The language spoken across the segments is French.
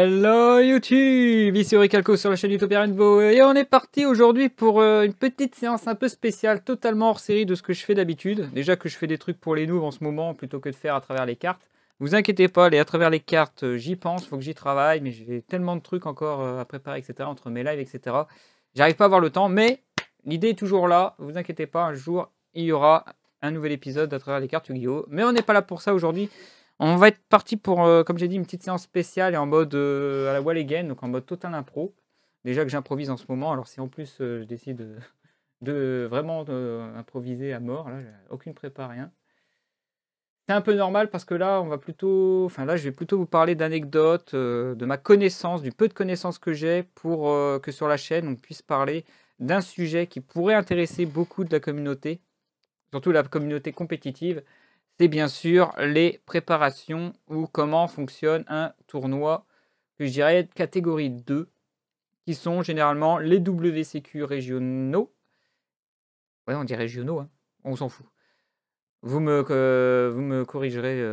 Hello YouTube, ici Auricalco sur la chaîne Utopia Rainbow et on est parti aujourd'hui pour une petite séance un peu spéciale, totalement hors série de ce que je fais d'habitude. Déjà que je fais des trucs pour les noobs en ce moment plutôt que de faire à travers les cartes. Vous inquiétez pas, à travers les cartes, j'y pense, faut que j'y travaille, mais j'ai tellement de trucs encore à préparer, etc. entre mes lives, etc. J'arrive pas à avoir le temps, mais l'idée est toujours là. Vous inquiétez pas, un jour il y aura un nouvel épisode à travers les cartes Yu-Gi-Oh! Mais on n'est pas là pour ça aujourd'hui. On va être parti pour, comme j'ai dit, une petite séance spéciale et en mode à la wall again, donc en mode total impro. Déjà que j'improvise en ce moment, alors si en plus je décide de vraiment improviser à mort, là, j'ai aucune prépa, rien. C'est un peu normal parce que là, on va plutôt, enfin là, je vais plutôt vous parler d'anecdotes, de ma connaissance, du peu de connaissances que j'ai pour que sur la chaîne, on puisse parler d'un sujet qui pourrait intéresser beaucoup de la communauté, surtout la communauté compétitive. C'est bien sûr les préparations ou comment fonctionne un tournoi que je dirais de catégorie 2, qui sont généralement les WCQ régionaux. Ouais, on dit régionaux, hein, on s'en fout. Vous me corrigerez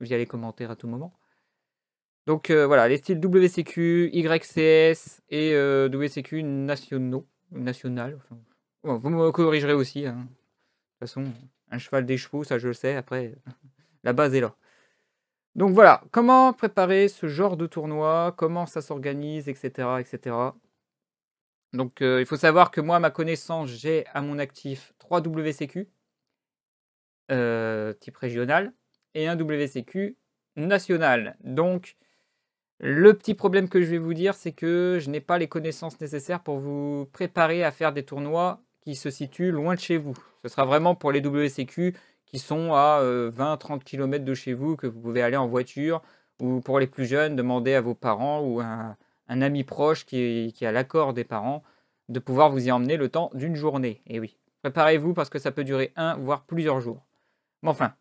via les commentaires à tout moment. Donc voilà, les styles WCQ, YCS et WCQ nationaux, national. Enfin, bon, vous me corrigerez aussi. Hein. De toute façon, un cheval des chevaux, ça je le sais. Après, la base est là. Donc voilà, comment préparer ce genre de tournoi, comment ça s'organise, etc., etc. Donc il faut savoir que moi, à ma connaissance, j'ai à mon actif 3 WCQ type régional et un WCQ national. Donc le petit problème que je vais vous dire, c'est que je n'ai pas les connaissances nécessaires pour vous préparer à faire des tournois qui se situent loin de chez vous. Ce sera vraiment pour les WCQ qui sont à 20-30 km de chez vous, que vous pouvez aller en voiture, ou pour les plus jeunes, demander à vos parents ou un ami proche qui a l'accord des parents de pouvoir vous y emmener le temps d'une journée. Et oui, préparez-vous parce que ça peut durer un, voire plusieurs jours. Mais enfin,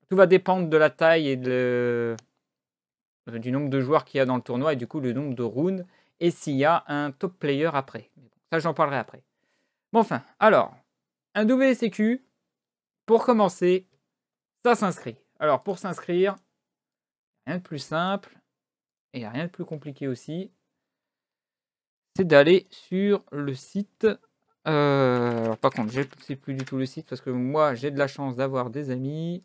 tout va dépendre de la taille et du nombre de joueurs qu'il y a dans le tournoi et du coup le nombre de rounds et s'il y a un top player après. Ça, j'en parlerai après. Bon, enfin, alors, un WCQ, pour commencer, ça s'inscrit. Alors, pour s'inscrire, rien de plus simple et rien de plus compliqué aussi, c'est d'aller sur le site. Alors, par contre, je ne sais plus du tout le site parce que moi, j'ai de la chance d'avoir des amis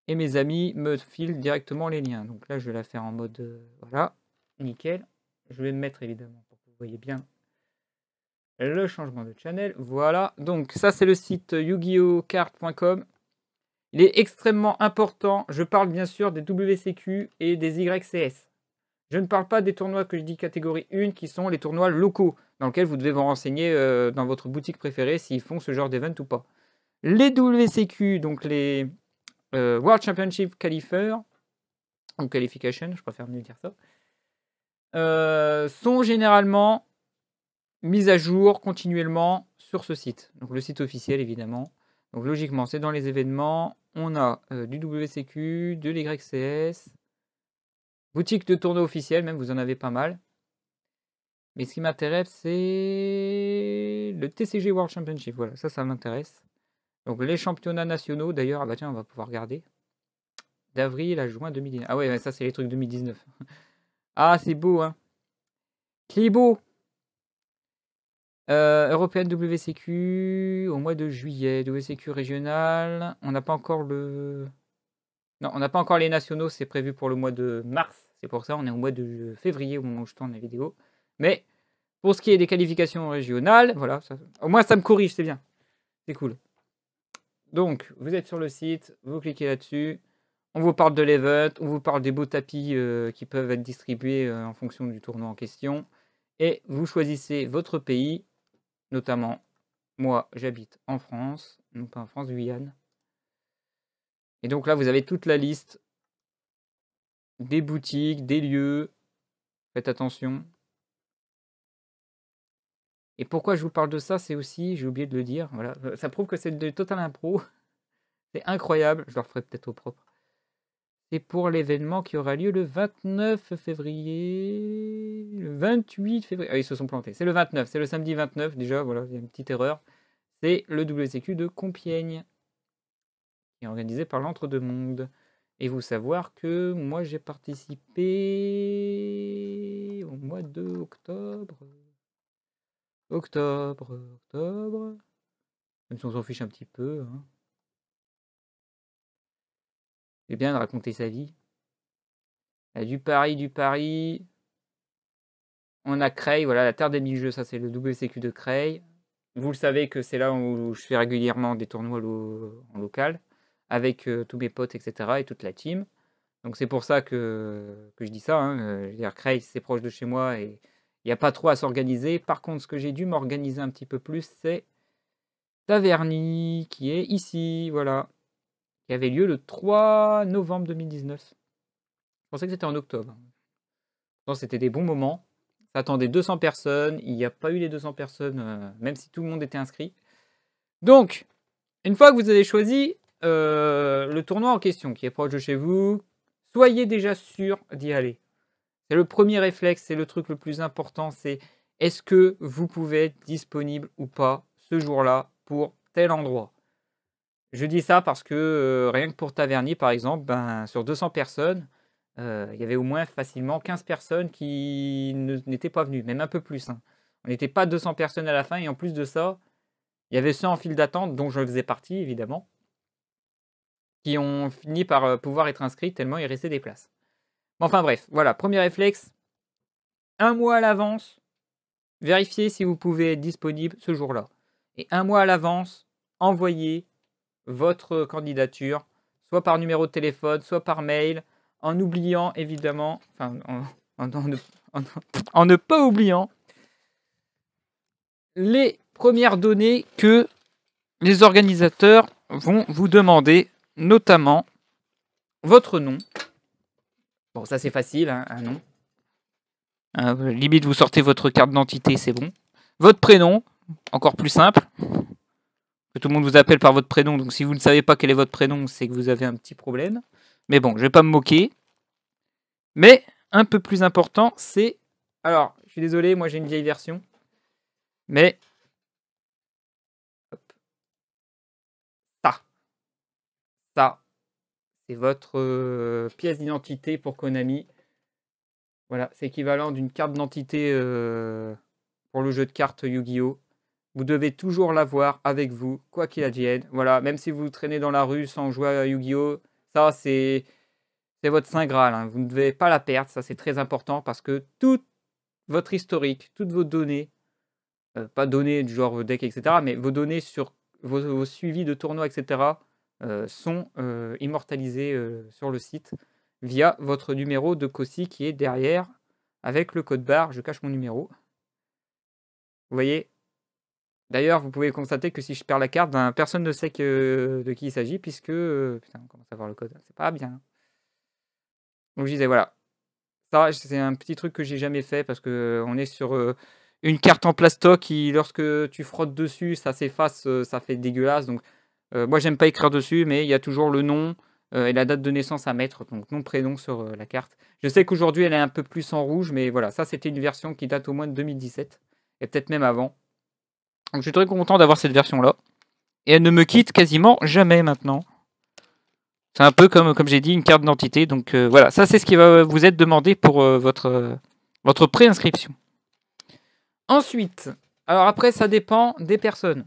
et mes amis me filent directement les liens. Donc là, je vais la faire en mode voilà, nickel. Je vais me mettre évidemment pour que vous voyez bien le changement de channel. Voilà, donc ça c'est le site yugiocard.com. Il est extrêmement important. Je parle bien sûr des WCQ et des YCS. Je ne parle pas des tournois que je dis catégorie 1 qui sont les tournois locaux dans lesquels vous devez vous renseigner dans votre boutique préférée s'ils font ce genre d'event ou pas. Les WCQ, donc les World Championship Qualifier, ou Qualification, je préfère mieux dire ça, sont généralement mises à jour continuellement sur ce site. Donc le site officiel évidemment. Donc logiquement, c'est dans les événements. On a du WCQ, de l'YCS, boutique de tournoi officiel, même vous en avez pas mal. Mais ce qui m'intéresse, c'est le TCG World Championship. Voilà, ça m'intéresse. Donc les championnats nationaux, d'ailleurs, ah bah tiens, on va pouvoir regarder. D'avril à juin 2019. Ah ouais, ça c'est les trucs 2019. Ah, c'est beau, hein. C'est beau. Européenne WCQ au mois de juillet, WCQ régional. On n'a pas encore le. Non, on n'a pas encore les nationaux, c'est prévu pour le mois de mars. C'est pour ça, on est au mois de février au moment où je tourne la vidéo. Mais pour ce qui est des qualifications régionales, voilà, ça... au moins ça me corrige, c'est bien. C'est cool. Donc, vous êtes sur le site, vous cliquez là-dessus. On vous parle de l'event, on vous parle des beaux tapis qui peuvent être distribués en fonction du tournoi en question. Et vous choisissez votre pays. Notamment, moi, j'habite en France, non pas en France, Guyane. Et donc là, vous avez toute la liste des boutiques, des lieux. Faites attention. Et pourquoi je vous parle de ça, c'est aussi, j'ai oublié de le dire, voilà, ça prouve que c'est de total impro. C'est incroyable, je le referai peut-être au propre. C'est pour l'événement qui aura lieu le 29 février, le 28 février. Ah, ils se sont plantés. C'est le 29, c'est le samedi 29 déjà, voilà, il y a une petite erreur. C'est le WCQ de Compiègne, qui est organisé par l'Entre-deux-Mondes. Et vous savoir que moi, j'ai participé au mois de octobre. Octobre. Même si on s'en fiche un petit peu. Hein. C'est bien de raconter sa vie. Il y a du Paris. On a Creil, voilà, la terre des mille jeux, ça c'est le WCQ de Creil. Vous le savez que c'est là où je fais régulièrement des tournois en local, avec tous mes potes, etc. et toute la team. Donc c'est pour ça que je dis ça. Hein. Je veux dire, Creil, c'est proche de chez moi et il n'y a pas trop à s'organiser. Par contre, ce que j'ai dû m'organiser un petit peu plus, c'est Taverny, qui est ici, voilà, qui avait lieu le 3 novembre 2019. Je pensais que c'était en octobre. Non, c'était des bons moments. Ça attendait 200 personnes. Il n'y a pas eu les 200 personnes, même si tout le monde était inscrit. Donc, une fois que vous avez choisi le tournoi en question, qui est proche de chez vous, soyez déjà sûr d'y aller. C'est le premier réflexe, c'est le truc le plus important, c'est est-ce que vous pouvez être disponible ou pas ce jour-là pour tel endroit. Je dis ça parce que rien que pour Taverny, par exemple, sur 200 personnes, il y avait au moins facilement 15 personnes qui n'étaient pas venues, même un peu plus. Hein. On n'était pas 200 personnes à la fin, et en plus de ça, il y avait ceux en file d'attente, dont je faisais partie, évidemment, qui ont fini par pouvoir être inscrits tellement il restait des places. Enfin bref, voilà, premier réflexe, un mois à l'avance, vérifiez si vous pouvez être disponible ce jour-là. Et un mois à l'avance, envoyez votre candidature, soit par numéro de téléphone, soit par mail, en oubliant évidemment, enfin en ne pas oubliant les premières données que les organisateurs vont vous demander, notamment votre nom. Bon, ça c'est facile, hein, un nom. Limite, vous sortez votre carte d'identité, c'est bon. Votre prénom, encore plus simple. Que tout le monde vous appelle par votre prénom, donc si vous ne savez pas quel est votre prénom, c'est que vous avez un petit problème. Mais bon, je vais pas me moquer. Mais un peu plus important, c'est... Alors, je suis désolé, moi j'ai une vieille version. Mais... Hop. Ça, c'est votre pièce d'identité pour Konami. Voilà, c'est équivalent d'une carte d'identité pour le jeu de cartes Yu-Gi-Oh! Vous devez toujours l'avoir avec vous, quoi qu'il advienne. Voilà, même si vous traînez dans la rue sans jouer à Yu-Gi-Oh! Ça, c'est votre Saint Graal. Hein. Vous ne devez pas la perdre, ça c'est très important parce que tout votre historique, toutes vos données, pas données du genre deck, etc., mais vos données sur vos suivis de tournois, etc., sont immortalisées sur le site via votre numéro de COSI qui est derrière avec le code barre. Je cache mon numéro. Vous voyez? D'ailleurs, vous pouvez constater que si je perds la carte, personne ne sait de qui il s'agit puisque... putain, on commence à voir le code. C'est pas bien. Donc je disais, voilà. Ça, c'est un petit truc que j'ai jamais fait parce qu'on est sur une carte en plastoc qui, lorsque tu frottes dessus, ça s'efface, ça fait dégueulasse. Donc, moi, j'aime pas écrire dessus, mais il y a toujours le nom et la date de naissance à mettre, donc nom, prénom sur la carte. Je sais qu'aujourd'hui, elle est un peu plus en rouge, mais voilà, ça, c'était une version qui date au moins de 2017 et peut-être même avant. Donc, je suis très content d'avoir cette version-là. Et elle ne me quitte quasiment jamais maintenant. C'est un peu comme j'ai dit, une carte d'identité. Donc voilà, ça c'est ce qui va vous être demandé pour votre préinscription. Ensuite, alors après ça dépend des personnes.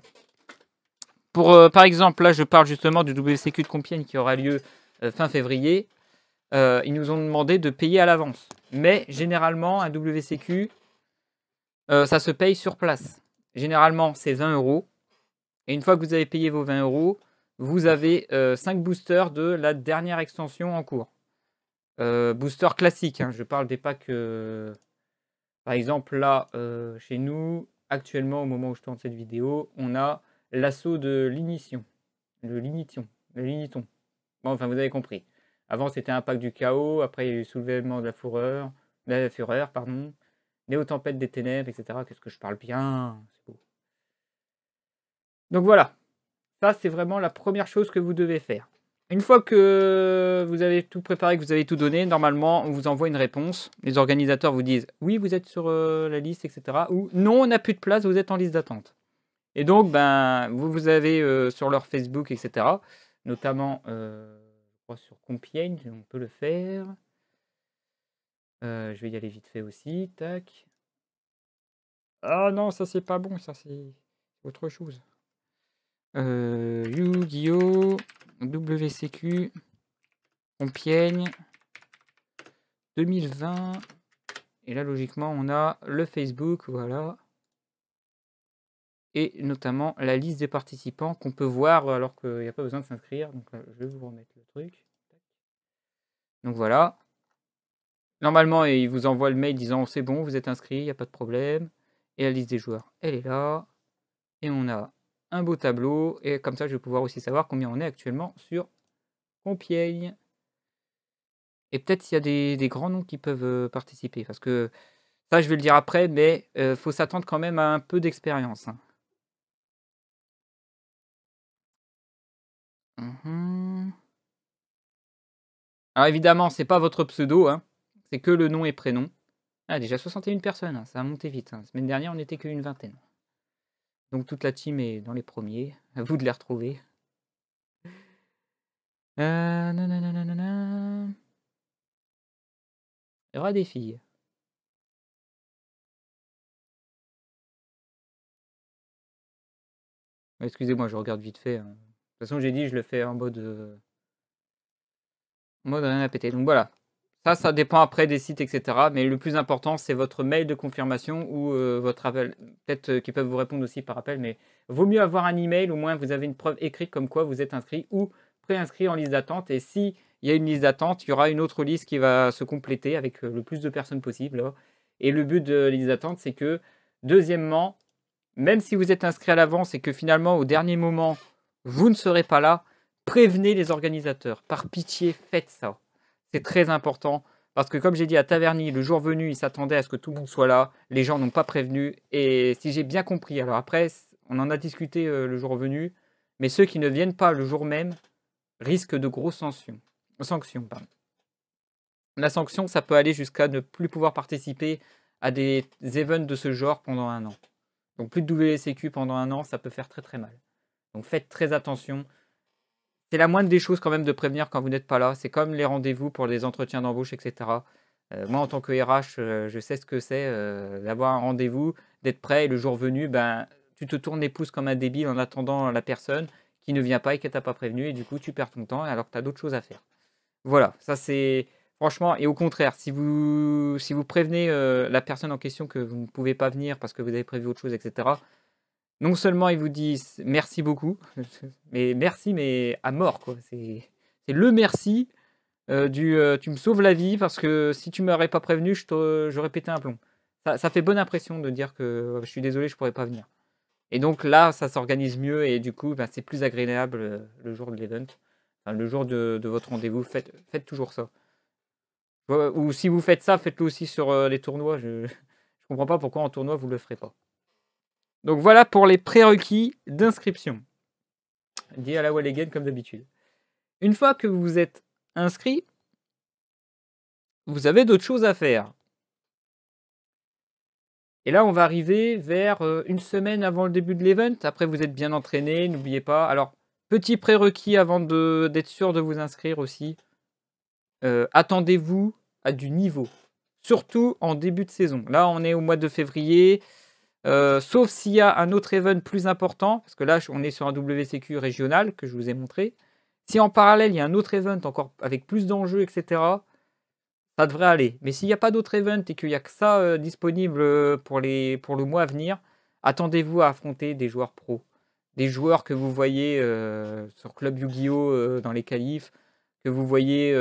Par exemple, là je parle justement du WCQ de Compiègne qui aura lieu fin février. Ils nous ont demandé de payer à l'avance. Mais généralement, un WCQ, ça se paye sur place. Généralement, c'est 20 €. Et une fois que vous avez payé vos 20 €, vous avez 5 boosters de la dernière extension en cours. Booster classique, hein, je parle des packs. Par exemple, là, chez nous, actuellement, au moment où je tourne cette vidéo, on a l'assaut de l'Ignition. Le Lignition. Le Ligniton. Bon, enfin, vous avez compris. Avant, c'était un pack du chaos. Après, il y a eu le soulèvement de la fureur, pardon. Néo-tempête des ténèbres, etc. Qu'est-ce que je parle bien. C'est beau. Donc voilà. Ça, c'est vraiment la première chose que vous devez faire. Une fois que vous avez tout préparé, que vous avez tout donné, normalement, on vous envoie une réponse. Les organisateurs vous disent « Oui, vous êtes sur la liste, etc. » ou « Non, on n'a plus de place, vous êtes en liste d'attente. » Et donc, vous avez sur leur Facebook, etc., notamment, crois, sur Compiègne, on peut le faire. Je vais y aller vite fait aussi, tac. Ah non, ça c'est pas bon, ça c'est autre chose. Yu-Gi-Oh! WCQ Compiègne 2020. Et là, logiquement, on a le Facebook, voilà. Et notamment la liste des participants qu'on peut voir alors qu'il n'y a pas besoin de s'inscrire. Donc je vais vous remettre le truc. Donc voilà. Normalement, il vous envoie le mail disant c'est bon, vous êtes inscrit, il n'y a pas de problème. Et la liste des joueurs, elle est là. Et on a un beau tableau. Et comme ça, je vais pouvoir aussi savoir combien on est actuellement sur Compiègne. Et peut-être s'il y a des grands noms qui peuvent participer. Parce que ça, je vais le dire après, mais faut s'attendre quand même à un peu d'expérience. Hein. Alors évidemment, c'est pas votre pseudo, hein. C'est que le nom et prénom. Ah, déjà 61 personnes, hein, ça a monté vite. Hein. La semaine dernière, on n'était qu'une vingtaine. Donc toute la team est dans les premiers. À vous de les retrouver. Nanana. Il y aura des filles. Excusez-moi, je regarde vite fait. Hein. De toute façon, j'ai dit, je le fais en mode rien à péter. Donc voilà. Ça dépend après des sites, etc. Mais le plus important, c'est votre mail de confirmation ou votre appel. Peut-être qu'ils peuvent vous répondre aussi par appel, mais vaut mieux avoir un email, au moins vous avez une preuve écrite comme quoi vous êtes inscrit ou préinscrit en liste d'attente. Et s'il y a une liste d'attente, il y aura une autre liste qui va se compléter avec le plus de personnes possible. Là. Et le but de la liste d'attente, c'est que, deuxièmement, même si vous êtes inscrit à l'avance et que finalement, au dernier moment, vous ne serez pas là, prévenez les organisateurs. Par pitié, faites ça. C'est très important. Parce que comme j'ai dit à Taverny, le jour venu, il s'attendait à ce que tout le monde soit là. Les gens n'ont pas prévenu. Et si j'ai bien compris, alors après, on en a discuté le jour venu, mais ceux qui ne viennent pas le jour même risquent de grosses sanctions. Pardon. La sanction, ça peut aller jusqu'à ne plus pouvoir participer à des events de ce genre pendant un an. Donc plus de WCQ pendant un an, ça peut faire très très mal. Donc faites très attention. C'est la moindre des choses quand même de prévenir quand vous n'êtes pas là. C'est comme les rendez-vous pour les entretiens d'embauche, etc. Moi, en tant que RH, je sais ce que c'est d'avoir un rendez-vous, d'être prêt et le jour venu, ben, tu te tournes les pouces comme un débile en attendant la personne qui ne vient pas et qui t'a pas prévenu et du coup, tu perds ton temps alors que tu as d'autres choses à faire. Voilà, ça c'est... Franchement, et au contraire, si vous prévenez la personne en question que vous ne pouvez pas venir parce que vous avez prévu autre chose, etc., non seulement ils vous disent merci beaucoup, mais merci, mais à mort, quoi. C'est le merci tu me sauves la vie parce que si tu m'aurais pas prévenu, j'aurais pété un plomb. Ça fait bonne impression de dire que je suis désolé, je pourrais pas venir. Et donc là, ça s'organise mieux et du coup, ben, c'est plus agréable le jour de l'event. Enfin, le jour de votre rendez-vous, faites toujours ça. Ou si vous faites ça, faites-le aussi sur les tournois. Je comprends pas pourquoi en tournoi, vous le ferez pas. Donc voilà pour les prérequis d'inscription. Dit à la wall again comme d'habitude. Une fois que vous êtes inscrit, vous avez d'autres choses à faire. Et là, on va arriver vers une semaine avant le début de l'event. Après, vous êtes bien entraîné, n'oubliez pas. Alors, petit prérequis avant d'être sûr de vous inscrire aussi. Attendez-vous à du niveau. Surtout en début de saison. Là, on est au mois de février. Sauf s'il y a un autre event plus important. Parce que là, on est sur un WCQ régional que je vous ai montré. Si en parallèle, il y a un autre event encore avec plus d'enjeux, etc., ça devrait aller. Mais s'il n'y a pas d'autres events et qu'il n'y a que ça disponible pour le mois à venir, attendez-vous à affronter des joueurs pros. Des joueurs que vous voyez sur Club Yu-Gi-Oh! Dans les qualifs, que vous voyez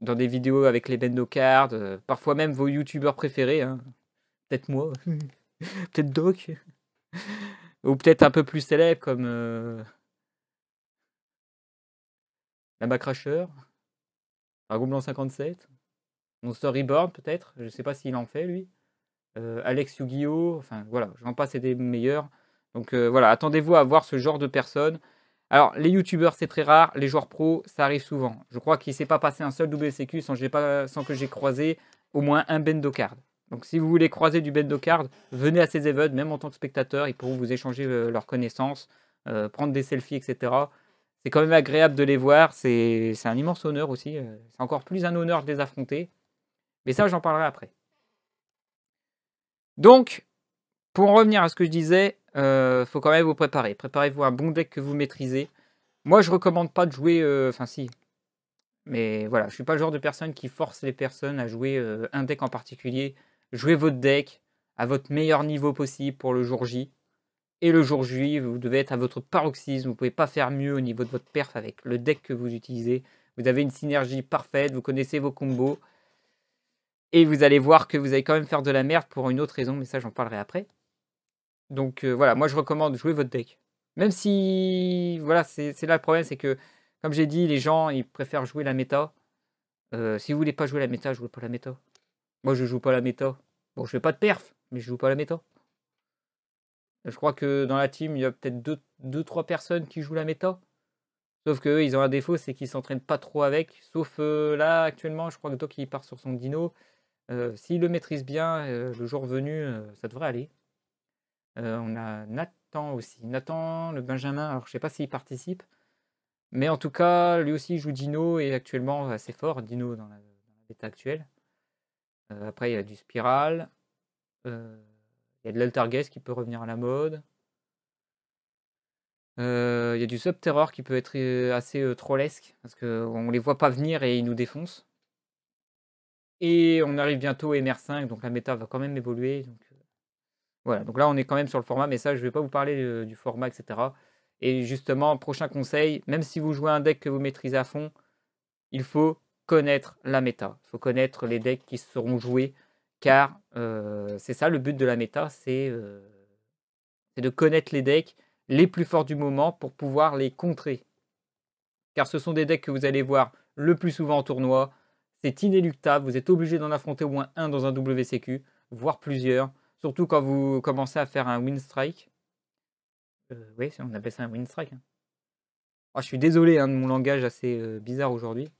dans des vidéos avec les Bendo Cards, parfois même vos youtubeurs préférés. Hein. Peut-être moi, peut-être Doc, ou peut-être un peu plus célèbre comme Lama Crasher, Dragon Blanc 57, Monster Reborn peut-être, je ne sais pas s'il en fait lui. Alex Yu-Gi-Oh! Enfin voilà, j'en passe, c'est des meilleurs. Donc voilà, attendez-vous à voir ce genre de personnes. Alors, les youtubeurs, c'est très rare. Les joueurs pros, ça arrive souvent. Je crois qu'il ne s'est pas passé un seul WCQ sans que j'ai croisé au moins un Bendo Card. Donc, si vous voulez croiser du Bendo Card, venez à ces events, même en tant que spectateur. Ils pourront vous échanger leurs connaissances, prendre des selfies, etc. C'est quand même agréable de les voir. C'est un immense honneur aussi. C'est encore plus un honneur de les affronter. Mais ça, j'en parlerai après. Donc, pour en revenir à ce que je disais, faut quand même vous préparer. Préparez-vous un bon deck que vous maîtrisez. Moi, je recommande pas de jouer... Enfin, si. Mais voilà, je suis pas le genre de personne qui force les personnes à jouer un deck en particulier. Jouez votre deck à votre meilleur niveau possible pour le jour J. Et le jour J, vous devez être à votre paroxysme. Vous ne pouvez pas faire mieux au niveau de votre perf avec le deck que vous utilisez. Vous avez une synergie parfaite, vous connaissez vos combos. Et vous allez voir que vous allez quand même faire de la merde pour une autre raison, mais ça j'en parlerai après. Donc voilà, moi je recommande de jouer votre deck. Même si, voilà, c'est là le problème, c'est que, comme j'ai dit, les gens, ils préfèrent jouer la méta. Si vous voulez pas jouer la méta, jouez pas la méta. Moi je joue pas la méta. Bon, je fais pas de perf, mais je joue pas la méta. Je crois que dans la team, il y a peut-être 2-3 personnes qui jouent la méta. Sauf qu'eux, ils ont un défaut, c'est qu'ils s'entraînent pas trop avec. Sauf là, actuellement, je crois que Doc, il part sur son dino. S'il le maîtrise bien, le jour venu, ça devrait aller. On a Nathan aussi. Nathan, le Benjamin, alors je sais pas s'il participe. Mais en tout cas, lui aussi, il joue Dino et actuellement assez fort, Dino dans la bêta actuelle. Après, il y a du Spiral. Il y a de l'Altargast qui peut revenir à la mode. Il y a du Subterror qui peut être assez trollesque, parce qu'on les voit pas venir et ils nous défoncent. Et on arrive bientôt au MR5, donc la méta va quand même évoluer. Donc, voilà, donc là on est quand même sur le format, mais ça je vais pas vous parler du format, etc. Et justement, prochain conseil, même si vous jouez un deck que vous maîtrisez à fond, il faut connaître la méta. Il faut connaître les decks qui seront joués, car c'est ça le but de la méta, c'est de connaître les decks les plus forts du moment pour pouvoir les contrer. Car ce sont des decks que vous allez voir le plus souvent en tournoi. C'est inéluctable, vous êtes obligé d'en affronter au moins un dans un WCQ, voire plusieurs. Surtout quand vous commencez à faire un win strike. Oui, on appelle ça un win strike. Hein. Oh, je suis désolé de mon langage assez bizarre aujourd'hui.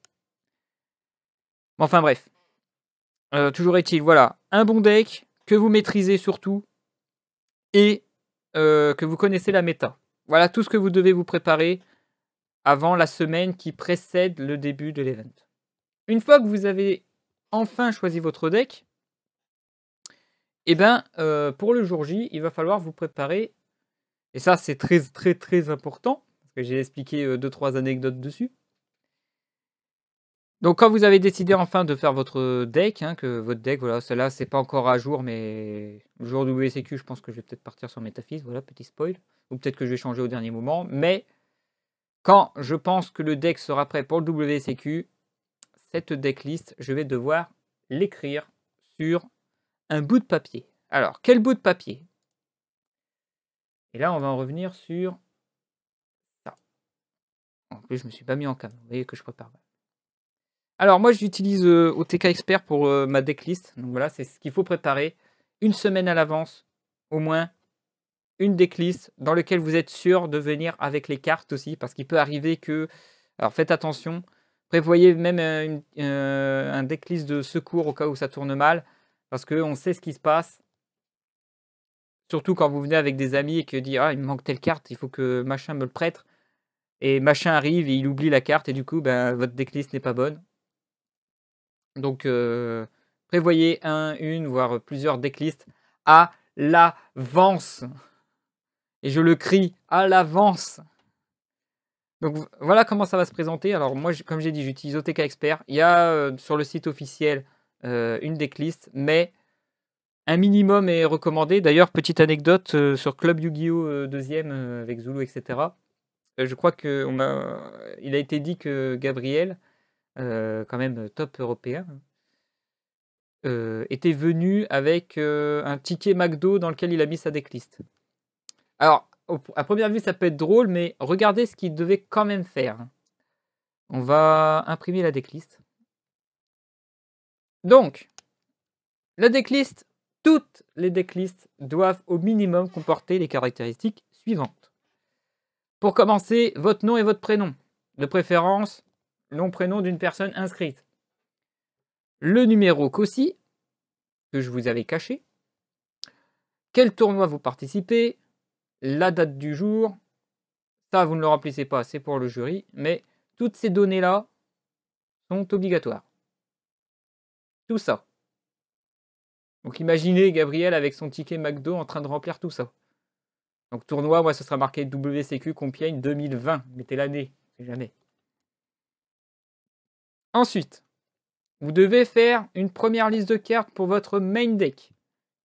Enfin bref. Toujours est-il, voilà, un bon deck que vous maîtrisez surtout et que vous connaissez la méta. Voilà tout ce que vous devez vous préparer avant la semaine qui précède le début de l'event. Une fois que vous avez enfin choisi votre deck, et ben, pour le jour J, il va falloir vous préparer, et ça c'est très très très important, parce que j'ai expliqué 2-3 anecdotes dessus. Donc quand vous avez décidé enfin de faire votre deck, que votre deck, voilà, celle-là c'est pas encore à jour, mais le jour WCQ, je pense que je vais peut-être partir sur Métaphys, voilà, petit spoil, ou peut-être que je vais changer au dernier moment, mais quand je pense que le deck sera prêt pour le WCQ, cette decklist, je vais devoir l'écrire sur un bout de papier. Alors, quel bout de papier? Et là, on va en revenir sur ça. En plus, je me suis pas mis en cam. Vous voyez que je prépare. Alors, moi, j'utilise OTK Expert pour ma decklist. Donc voilà, c'est ce qu'il faut préparer. Une semaine à l'avance, au moins, une decklist dans laquelle vous êtes sûr de venir avec les cartes aussi. Parce qu'il peut arriver que... Alors, faites attention. Prévoyez même un decklist de secours au cas où ça tourne mal. Parce qu'on sait ce qui se passe. Surtout quand vous venez avec des amis et que dit ah il me manque telle carte, il faut que machin me le prête. Et machin arrive et il oublie la carte et du coup ben, votre decklist n'est pas bonne. Donc prévoyez une, voire plusieurs decklists à l'avance. Et je le crie, à l'avance. Donc voilà comment ça va se présenter. Alors moi, comme j'ai dit, j'utilise OTK Expert. Il y a sur le site officiel une decklist, mais un minimum est recommandé. D'ailleurs, petite anecdote sur Club Yu-Gi-Oh! 2e avec Zulu, etc. Je crois qu'il a été dit que Gabriel, quand même top européen, était venu avec un ticket McDo dans lequel il a mis sa decklist. Alors, à première vue, ça peut être drôle, mais regardez ce qu'il devait quand même faire. On va imprimer la decklist. Donc, la decklist, toutes les decklists doivent au minimum comporter les caractéristiques suivantes. Pour commencer, votre nom et votre prénom. De préférence, nom-prénom d'une personne inscrite. Le numéro COSI, que je vous avais caché. Quel tournoi vous participez. La date du jour. Ça, vous ne le remplissez pas, c'est pour le jury. Mais toutes ces données-là sont obligatoires. Tout ça. Donc imaginez Gabriel avec son ticket McDo en train de remplir tout ça. Donc tournoi, moi, ce sera marqué WCQ Compiègne 2020. Mettez l'année, c'est jamais. Ensuite, vous devez faire une première liste de cartes pour votre main deck,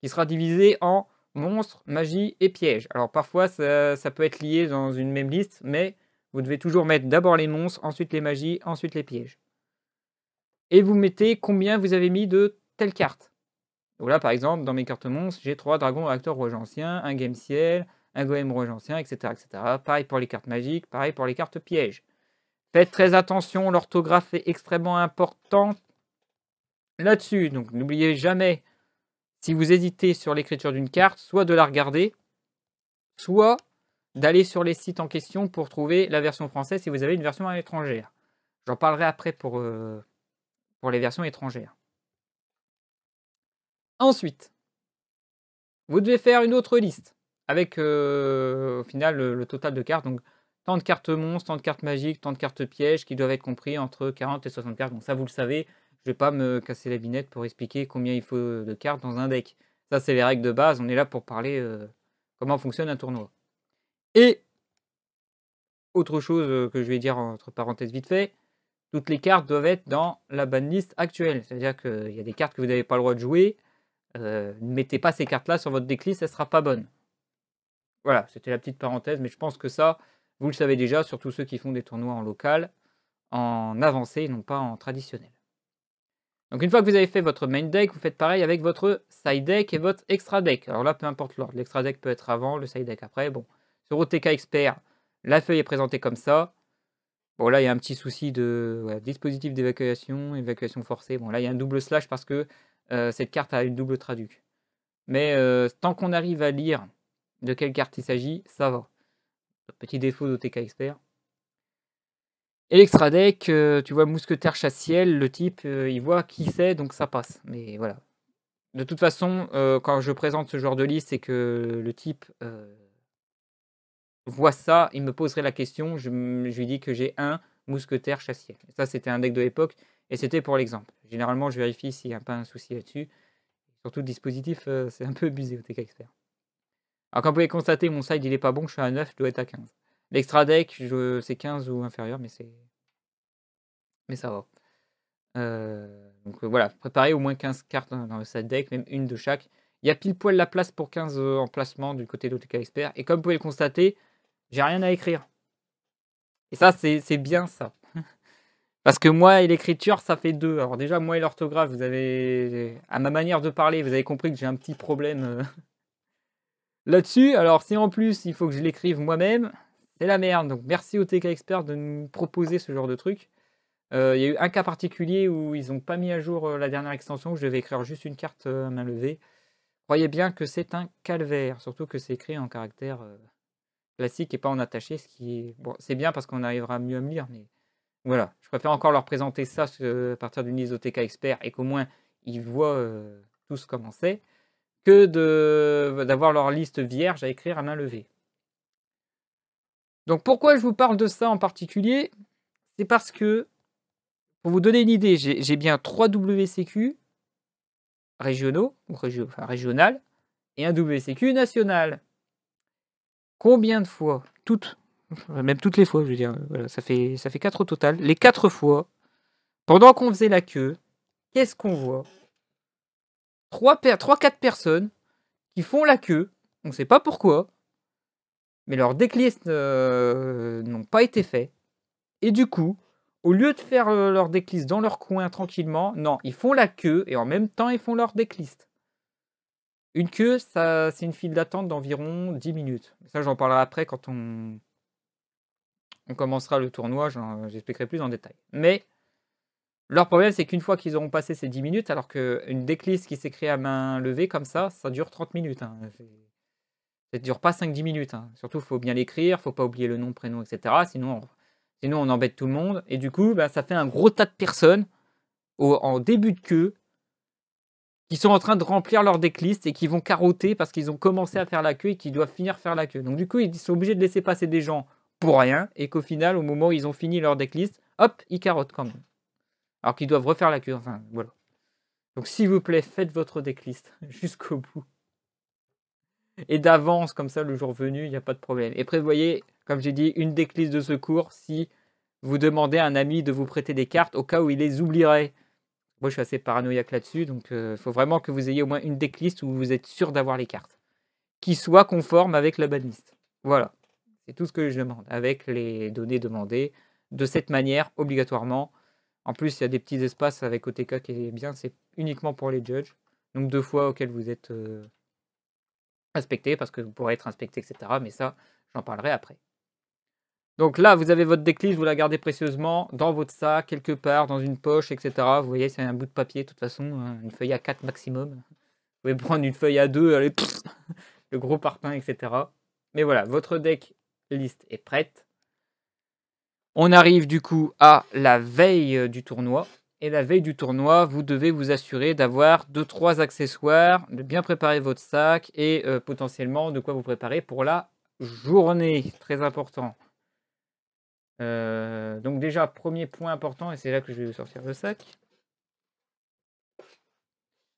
qui sera divisée en monstres, magie et pièges. Alors parfois, ça peut être lié dans une même liste, mais vous devez toujours mettre d'abord les monstres, ensuite les magies, ensuite les pièges. Et vous mettez combien vous avez mis de telle carte. Donc là, par exemple, dans mes cartes monstres, j'ai 3 dragons réacteurs rouge ancien, un game ciel, un golem rouge ancien, etc., etc. Pareil pour les cartes magiques, pareil pour les cartes pièges. Faites très attention, l'orthographe est extrêmement importante là-dessus. Donc n'oubliez jamais, si vous hésitez sur l'écriture d'une carte, soit de la regarder, soit d'aller sur les sites en question pour trouver la version française si vous avez une version étrangère. J'en parlerai après pour les versions étrangères. Ensuite, vous devez faire une autre liste avec au final le total de cartes. Donc tant de cartes monstres, tant de cartes magiques, tant de cartes pièges qui doivent être compris entre 40 et 60 cartes. Donc ça, vous le savez, je ne vais pas me casser la binette pour expliquer combien il faut de cartes dans un deck. Ça, c'est les règles de base. On est là pour parler comment fonctionne un tournoi. Et autre chose que je vais dire entre parenthèses vite fait, toutes les cartes doivent être dans la banlist actuelle. C'est-à-dire qu'il y a des cartes que vous n'avez pas le droit de jouer. Ne mettez pas ces cartes-là sur votre decklist, elle ne sera pas bonne. Voilà, c'était la petite parenthèse, mais je pense que ça, vous le savez déjà, surtout ceux qui font des tournois en local, en avancé, non pas en traditionnel. Donc une fois que vous avez fait votre main deck, vous faites pareil avec votre side deck et votre extra deck. Alors là, peu importe l'ordre, l'extra deck peut être avant, le side deck après. Bon, sur OTK Expert, la feuille est présentée comme ça. Bon, là, il y a un petit souci de dispositif d'évacuation, évacuation forcée. Bon, là, il y a un double slash parce que cette carte a une double traduc. Mais tant qu'on arrive à lire de quelle carte il s'agit, ça va. Petit défaut d'OTK Expert. Et l'extra deck, tu vois, mousquetaire chasse-ciel, le type, il voit qui c'est, donc ça passe. Mais voilà. De toute façon, quand je présente ce genre de liste et que le type voit ça, il me poserait la question, je lui dis que j'ai un mousquetaire chasse-ciel. Ça, c'était un deck de l'époque, et c'était pour l'exemple. Généralement, je vérifie s'il n'y a pas un souci là-dessus. Surtout le dispositif, c'est un peu abusé au TK Expert. Alors comme vous pouvez constater, mon side il est pas bon, je suis à 9, je dois être à 15. L'extra deck, c'est 15 ou inférieur, mais ça va. Donc voilà, préparez au moins 15 cartes dans le side deck, même une de chaque. Il y a pile poil la place pour 15 emplacements du côté d'OTK Expert. Et comme vous pouvez le constater, j'ai rien à écrire. Et ça, c'est bien ça. Parce que moi et l'écriture, ça fait 2. Alors déjà, moi et l'orthographe, vous avez, à ma manière de parler, vous avez compris que j'ai un petit problème là-dessus. Alors si en plus, il faut que je l'écrive moi-même, c'est la merde. Donc merci au TK Expert de nous proposer ce genre de truc. Il y a eu un cas particulier où ils n'ont pas mis à jour la dernière extension, où je devais écrire juste une carte à main levée. Croyez bien que c'est un calvaire, surtout que c'est écrit en caractère classique et pas en attaché, ce qui est... Bon, c'est bien parce qu'on arrivera mieux à me lire, mais voilà. Je préfère encore leur présenter ça à partir d'une liste OTK Expert et qu'au moins ils voient tous comment c'est, que d'avoir leur liste vierge à écrire à main levée. Donc pourquoi je vous parle de ça en particulier? C'est parce que, pour vous donner une idée, j'ai bien 3 WCQ régionaux, enfin régional, et un WCQ national. Combien de fois? Même toutes les fois, je veux dire, voilà, ça fait 4 au total. Les 4 fois, pendant qu'on faisait la queue, qu'est-ce qu'on voit? 3-4 personnes qui font la queue, on ne sait pas pourquoi, mais leurs decklists n'ont pas été faits. Et du coup, au lieu de faire leur decklist dans leur coin tranquillement, non, ils font la queue et en même temps, ils font leur decklist. Une queue, c'est une file d'attente d'environ 10 minutes. Ça, j'en parlerai après quand on commencera le tournoi, j'expliquerai plus en détail. Mais leur problème, c'est qu'une fois qu'ils auront passé ces 10 minutes, alors qu'une decklist qui s'écrit à main levée comme ça dure 30 minutes. Hein. Ça ne dure pas 5-10 minutes. Hein. Surtout, il faut bien l'écrire, il ne faut pas oublier le nom, prénom, etc. Sinon, on embête tout le monde. Et du coup, ça fait un gros tas de personnes en début de queue qui sont en train de remplir leur decklist et qui vont carotter parce qu'ils ont commencé à faire la queue et qui doivent finir faire la queue. Donc du coup, ils sont obligés de laisser passer des gens pour rien, et qu'au final, au moment où ils ont fini leur decklist, hop, ils carottent quand même. Alors qu'ils doivent refaire la queue, enfin, voilà. Donc s'il vous plaît, faites votre decklist jusqu'au bout. Et d'avance, comme ça, le jour venu, il n'y a pas de problème. Et prévoyez, comme j'ai dit, une decklist de secours si vous demandez à un ami de vous prêter des cartes au cas où il les oublierait. Moi, je suis assez paranoïaque là-dessus, donc il faut vraiment que vous ayez au moins une decklist où vous êtes sûr d'avoir les cartes. Qui soit conforme avec la banlist. Voilà. C'est tout ce que je demande, avec les données demandées, de cette manière, obligatoirement. En plus, il y a des petits espaces avec OTK qui est bien, c'est uniquement pour les judges. Donc 2 fois auxquels vous êtes inspecté, parce que vous pourrez être inspecté, etc. Mais ça, j'en parlerai après. Donc là, vous avez votre decklist, vous la gardez précieusement dans votre sac, quelque part, dans une poche, etc. Vous voyez, c'est un bout de papier, de toute façon, une feuille A4 maximum. Vous pouvez prendre une feuille A2, allez, le gros parpaing, etc. Mais voilà, votre deck list est prête. On arrive du coup à la veille du tournoi. Et la veille du tournoi, vous devez vous assurer d'avoir 2-3 accessoires, de bien préparer votre sac et potentiellement de quoi vous préparer pour la journée. Très important. Donc déjà, premier point important, et c'est là que je vais sortir le sac.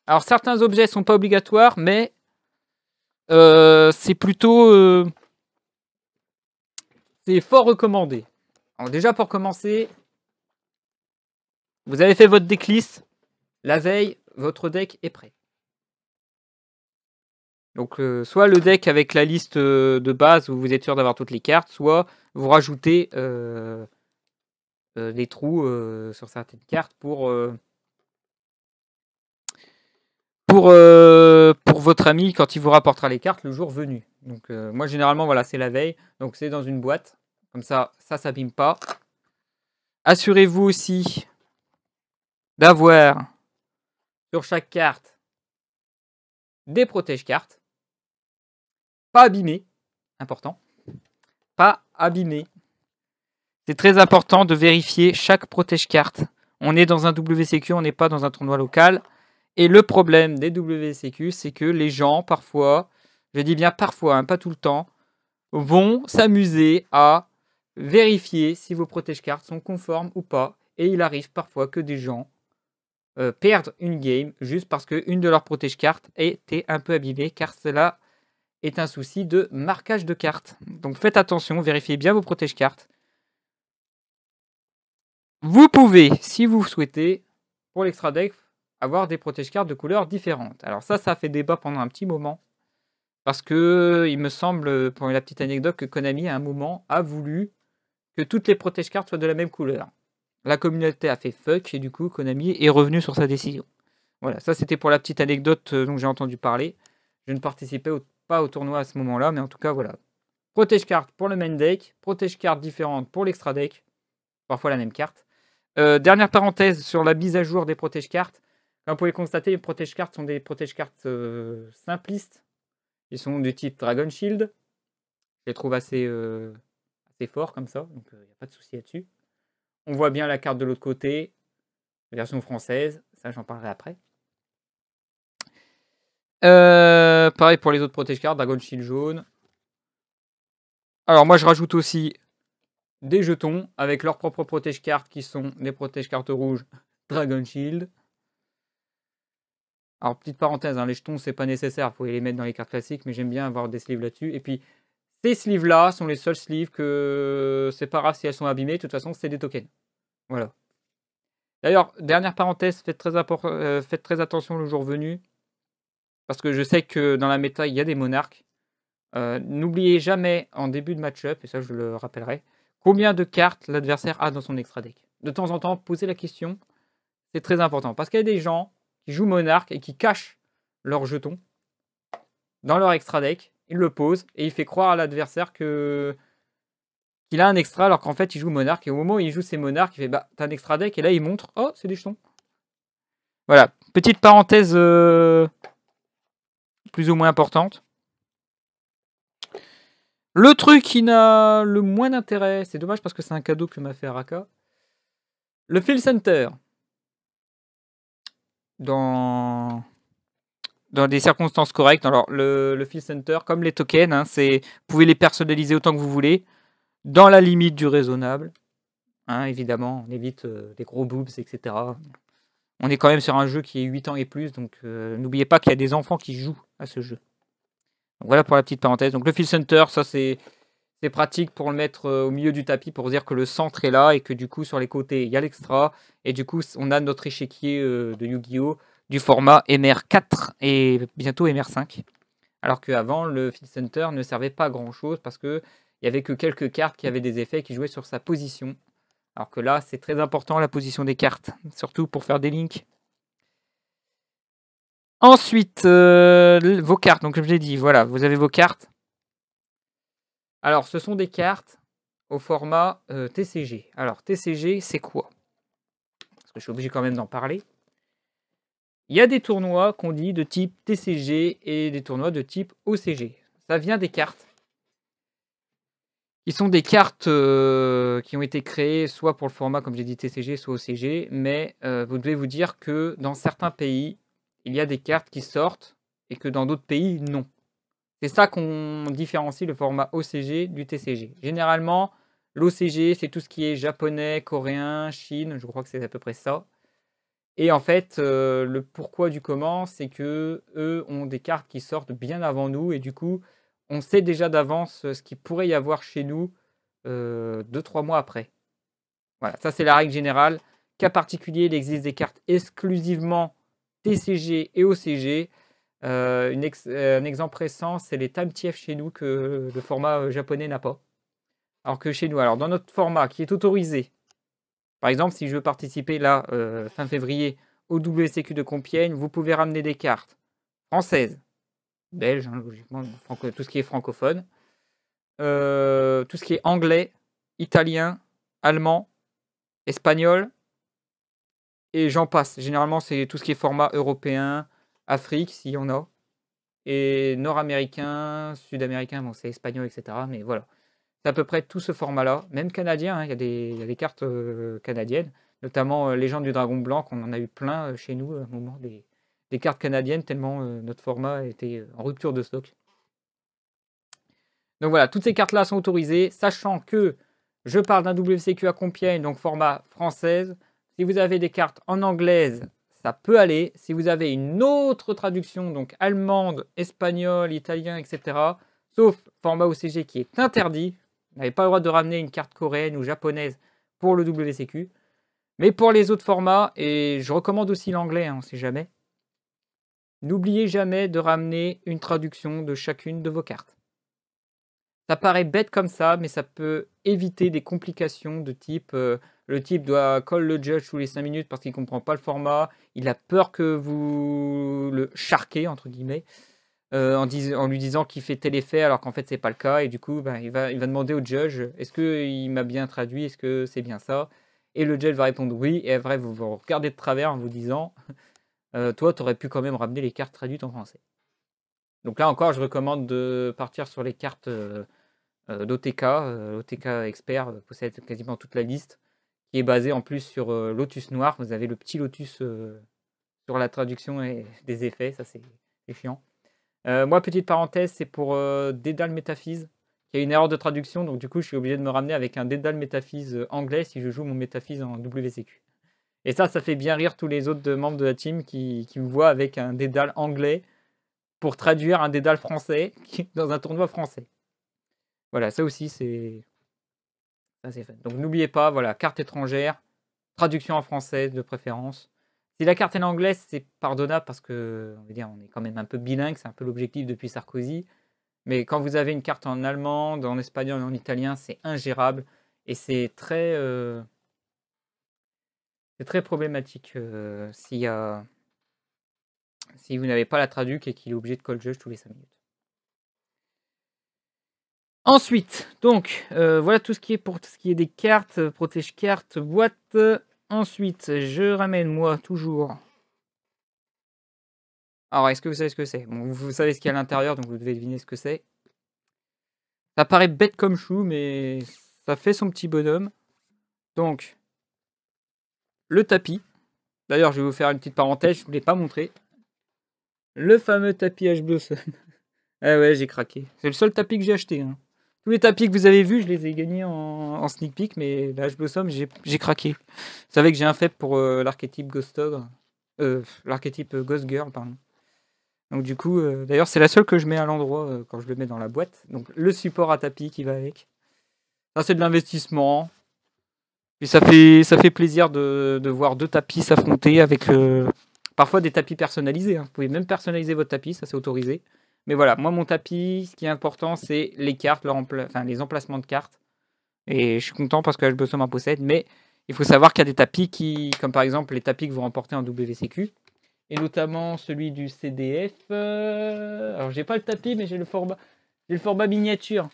Alors certains objets ne sont pas obligatoires, mais c'est plutôt... c'est fort recommandé. Alors déjà pour commencer, vous avez fait votre decklist. La veille, votre deck est prêt. Donc soit le deck avec la liste de base où vous êtes sûr d'avoir toutes les cartes, soit vous rajoutez des trous sur certaines cartes pour votre ami quand il vous rapportera les cartes le jour venu. Donc moi généralement voilà, c'est la veille, donc c'est dans une boîte, comme ça s'abîme pas. Assurez-vous aussi d'avoir sur chaque carte des protège-cartes, pas abîmés, important, pas abîmés. C'est très important de vérifier chaque protège-carte. On est dans un WCQ, on n'est pas dans un tournoi local. Et le problème des WCQ, c'est que les gens, parfois, je dis bien parfois, hein, pas tout le temps, vont s'amuser à vérifier si vos protège-cartes sont conformes ou pas. Et il arrive parfois que des gens perdent une game juste parce qu'une de leurs protège-cartes était un peu abîmée, car cela est un souci de marquage de cartes. Donc faites attention, vérifiez bien vos protège-cartes. Vous pouvez, si vous souhaitez, pour l'extra deck, avoir des protège-cartes de couleurs différentes. Alors ça fait débat pendant un petit moment. Parce que il me semble, pour la petite anecdote, que Konami, à un moment, a voulu que toutes les protège-cartes soient de la même couleur. La communauté a fait fuck, et du coup, Konami est revenu sur sa décision. Voilà, ça c'était pour la petite anecdote dont j'ai entendu parler. Je ne participais pas au tournoi à ce moment-là, mais en tout cas, voilà. Protège-cartes pour le main deck, protège-cartes différentes pour l'extra deck, parfois la même carte. Dernière parenthèse sur la mise à jour des protège-cartes. Comme vous pouvez le constater, les protège-cartes sont des protège-cartes simplistes. Ils sont du type Dragon Shield. Je les trouve assez forts comme ça, donc il n'y a pas de souci là-dessus. On voit bien la carte de l'autre côté, version française, ça j'en parlerai après. Pareil pour les autres protège-cartes, Dragon Shield jaune. Alors moi je rajoute aussi des jetons avec leurs propres protège-cartes qui sont des protège-cartes rouges Dragon Shield. Alors petite parenthèse, hein, les jetons c'est pas nécessaire, vous pouvez les mettre dans les cartes classiques, mais j'aime bien avoir des sleeves là-dessus. Et puis ces sleeves là sont les seuls sleeves que c'est pas grave si elles sont abîmées, de toute façon c'est des tokens. Voilà. D'ailleurs, dernière parenthèse, faites très attention le jour venu, parce que je sais que dans la méta il y a des monarques. N'oubliez jamais en début de match-up, et ça je le rappellerai, combien de cartes l'adversaire a dans son extra deck. De temps en temps, posez la question, c'est très important. Parce qu'il y a des gens qui jouent monarque et qui cachent leurs jetons dans leur extra deck, ils le posent et il fait croire à l'adversaire qu'il a un extra alors qu'en fait il joue monarque. Et au moment où il joue ses monarques, il fait bah t'as un extra deck et là il montre, oh c'est des jetons. Voilà, petite parenthèse plus ou moins importante. Le truc qui n'a le moins d'intérêt, c'est dommage parce que c'est un cadeau que m'a fait Araka. Le Field Center. Dans des circonstances correctes. Alors, le Field Center, comme les tokens, hein, vous pouvez les personnaliser autant que vous voulez. dans la limite du raisonnable. Hein, évidemment, on évite les gros boobs, etc. On est quand même sur un jeu qui est 8 ans et plus, donc n'oubliez pas qu'il y a des enfants qui jouent à ce jeu. Donc voilà pour la petite parenthèse. Donc le Field Center, ça c'est pratique pour le mettre au milieu du tapis pour dire que le centre est là et que du coup sur les côtés il y a l'extra. Et du coup on a notre échiquier de Yu-Gi-Oh! Du format MR4 et bientôt MR5. Alors qu'avant le Field Center ne servait pas à grand chose parce qu'il n'y avait que quelques cartes qui avaient des effets qui jouaient sur sa position. Alors que là c'est très important la position des cartes, surtout pour faire des links. Ensuite, vos cartes. Donc, comme je l'ai dit, voilà, vous avez vos cartes. Alors, ce sont des cartes au format TCG. Alors, TCG, c'est quoi? Parce que je suis obligé quand même d'en parler. Il y a des tournois qu'on dit de type TCG et des tournois de type OCG. Ça vient des cartes. Qui sont des cartes qui ont été créées soit pour le format, comme j'ai dit, TCG, soit OCG. Mais vous devez vous dire que dans certains pays, il y a des cartes qui sortent et que dans d'autres pays, non. C'est ça qu'on différencie le format OCG du TCG. Généralement, l'OCG, c'est tout ce qui est japonais, coréen, Chine, je crois que c'est à peu près ça. Et en fait, le pourquoi du comment, c'est que eux ont des cartes qui sortent bien avant nous et du coup, on sait déjà d'avance ce qu'il pourrait y avoir chez nous 2-3 mois après. Voilà, ça c'est la règle générale. Cas particulier, il existe des cartes exclusivement TCG et OCG. Un exemple récent, c'est les Time TF chez nous que le format japonais n'a pas. Alors que chez nous, alors dans notre format qui est autorisé, par exemple, si je veux participer là, fin février, au WCQ de Compiègne, vous pouvez ramener des cartes françaises, belges, hein, logiquement, tout ce qui est francophone, tout ce qui est anglais, italien, allemand, espagnol, et j'en passe. Généralement, c'est tout ce qui est format européen, Afrique, s'il y en a. Et nord-américain, sud-américain, bon, c'est espagnol, etc. Mais voilà, c'est à peu près tout ce format-là. Même canadien, hein, il y a des cartes canadiennes, notamment Légende du Dragon Blanc, on en a eu plein chez nous à un moment, des cartes canadiennes, tellement notre format était en rupture de stock. Donc voilà, toutes ces cartes-là sont autorisées, sachant que je parle d'un WCQ à Compiègne, donc format française. Si vous avez des cartes en anglaise, ça peut aller. Si vous avez une autre traduction, donc allemande, espagnole, italien, etc., sauf format OCG qui est interdit, vous n'avez pas le droit de ramener une carte coréenne ou japonaise pour le WCQ. Mais pour les autres formats, et je recommande aussi l'anglais, on ne sait jamais, n'oubliez jamais de ramener une traduction de chacune de vos cartes. Ça paraît bête comme ça, mais ça peut éviter des complications de type le type doit call le judge tous les 5 minutes parce qu'il ne comprend pas le format, il a peur que vous le charquez, entre guillemets, en lui disant qu'il fait tel effet alors qu'en fait c'est pas le cas, et du coup il va demander au judge est-ce qu'il m'a bien traduit, est-ce que c'est bien ça, et le judge va répondre oui, et après vous regardez de travers en vous disant toi tu aurais pu quand même ramener les cartes traduites en français. Donc là encore je recommande de partir sur les cartes d'OTK. OTK Expert possède quasiment toute la liste, qui est basée en plus sur Lotus Noir. Vous avez le petit Lotus sur la traduction et des effets, ça c'est chiant. Moi, petite parenthèse, c'est pour Dédale Métaphys, qui a une erreur de traduction, donc du coup je suis obligé de me ramener avec un Dédale Métaphys anglais si je joue mon Métaphys en WCQ. Et ça fait bien rire tous les autres membres de la team qui me voient avec un Dédale anglais pour traduire un Dédale français dans un tournoi français. Voilà, ça aussi, c'est fait. Donc n'oubliez pas, voilà, carte étrangère, traduction en français de préférence. Si la carte est en anglais, c'est pardonnable parce que, on va dire, on est quand même un peu bilingue, c'est un peu l'objectif depuis Sarkozy. Mais quand vous avez une carte en allemand, en espagnol, en italien, c'est ingérable et c'est très problématique si vous n'avez pas la traduc et qu'il est obligé de call judge tous les 5 minutes. Ensuite, donc, voilà tout ce qui est pour tout ce qui est des cartes, protège cartes, boîte. Ensuite, je ramène moi toujours. Alors, est-ce que vous savez ce que c'est? Bon, vous savez ce qu'il y a à l'intérieur, donc vous devez deviner ce que c'est. Ça paraît bête comme chou, mais ça fait son petit bonhomme. Donc, le tapis. D'ailleurs, je vais vous faire une petite parenthèse, je ne vous l'ai pas montré. Le fameux tapis H-Blossom. Ah ouais, j'ai craqué. C'est le seul tapis que j'ai acheté. Hein. Tous les tapis que vous avez vus, je les ai gagnés en sneak peek, mais là, je Blossom, j'ai craqué. Vous savez que j'ai un faible pour l'archétype Ghost Ogre. L'archétype Ghost Girl, pardon. Donc du coup, d'ailleurs, c'est la seule que je mets à l'endroit quand je le mets dans la boîte. Donc le support à tapis qui va avec. Ça, c'est de l'investissement. Et ça fait plaisir de voir deux tapis s'affronter avec parfois des tapis personnalisés. Hein. Vous pouvez même personnaliser votre tapis, ça c'est autorisé. Mais voilà, moi mon tapis, ce qui est important, c'est les cartes, les emplacements de cartes. Et je suis content parce que HBosom en possède. Mais il faut savoir qu'il y a des tapis comme par exemple les tapis que vous remportez en WCQ. Et notamment celui du CDF. Alors j'ai pas le tapis, mais j'ai le format miniature.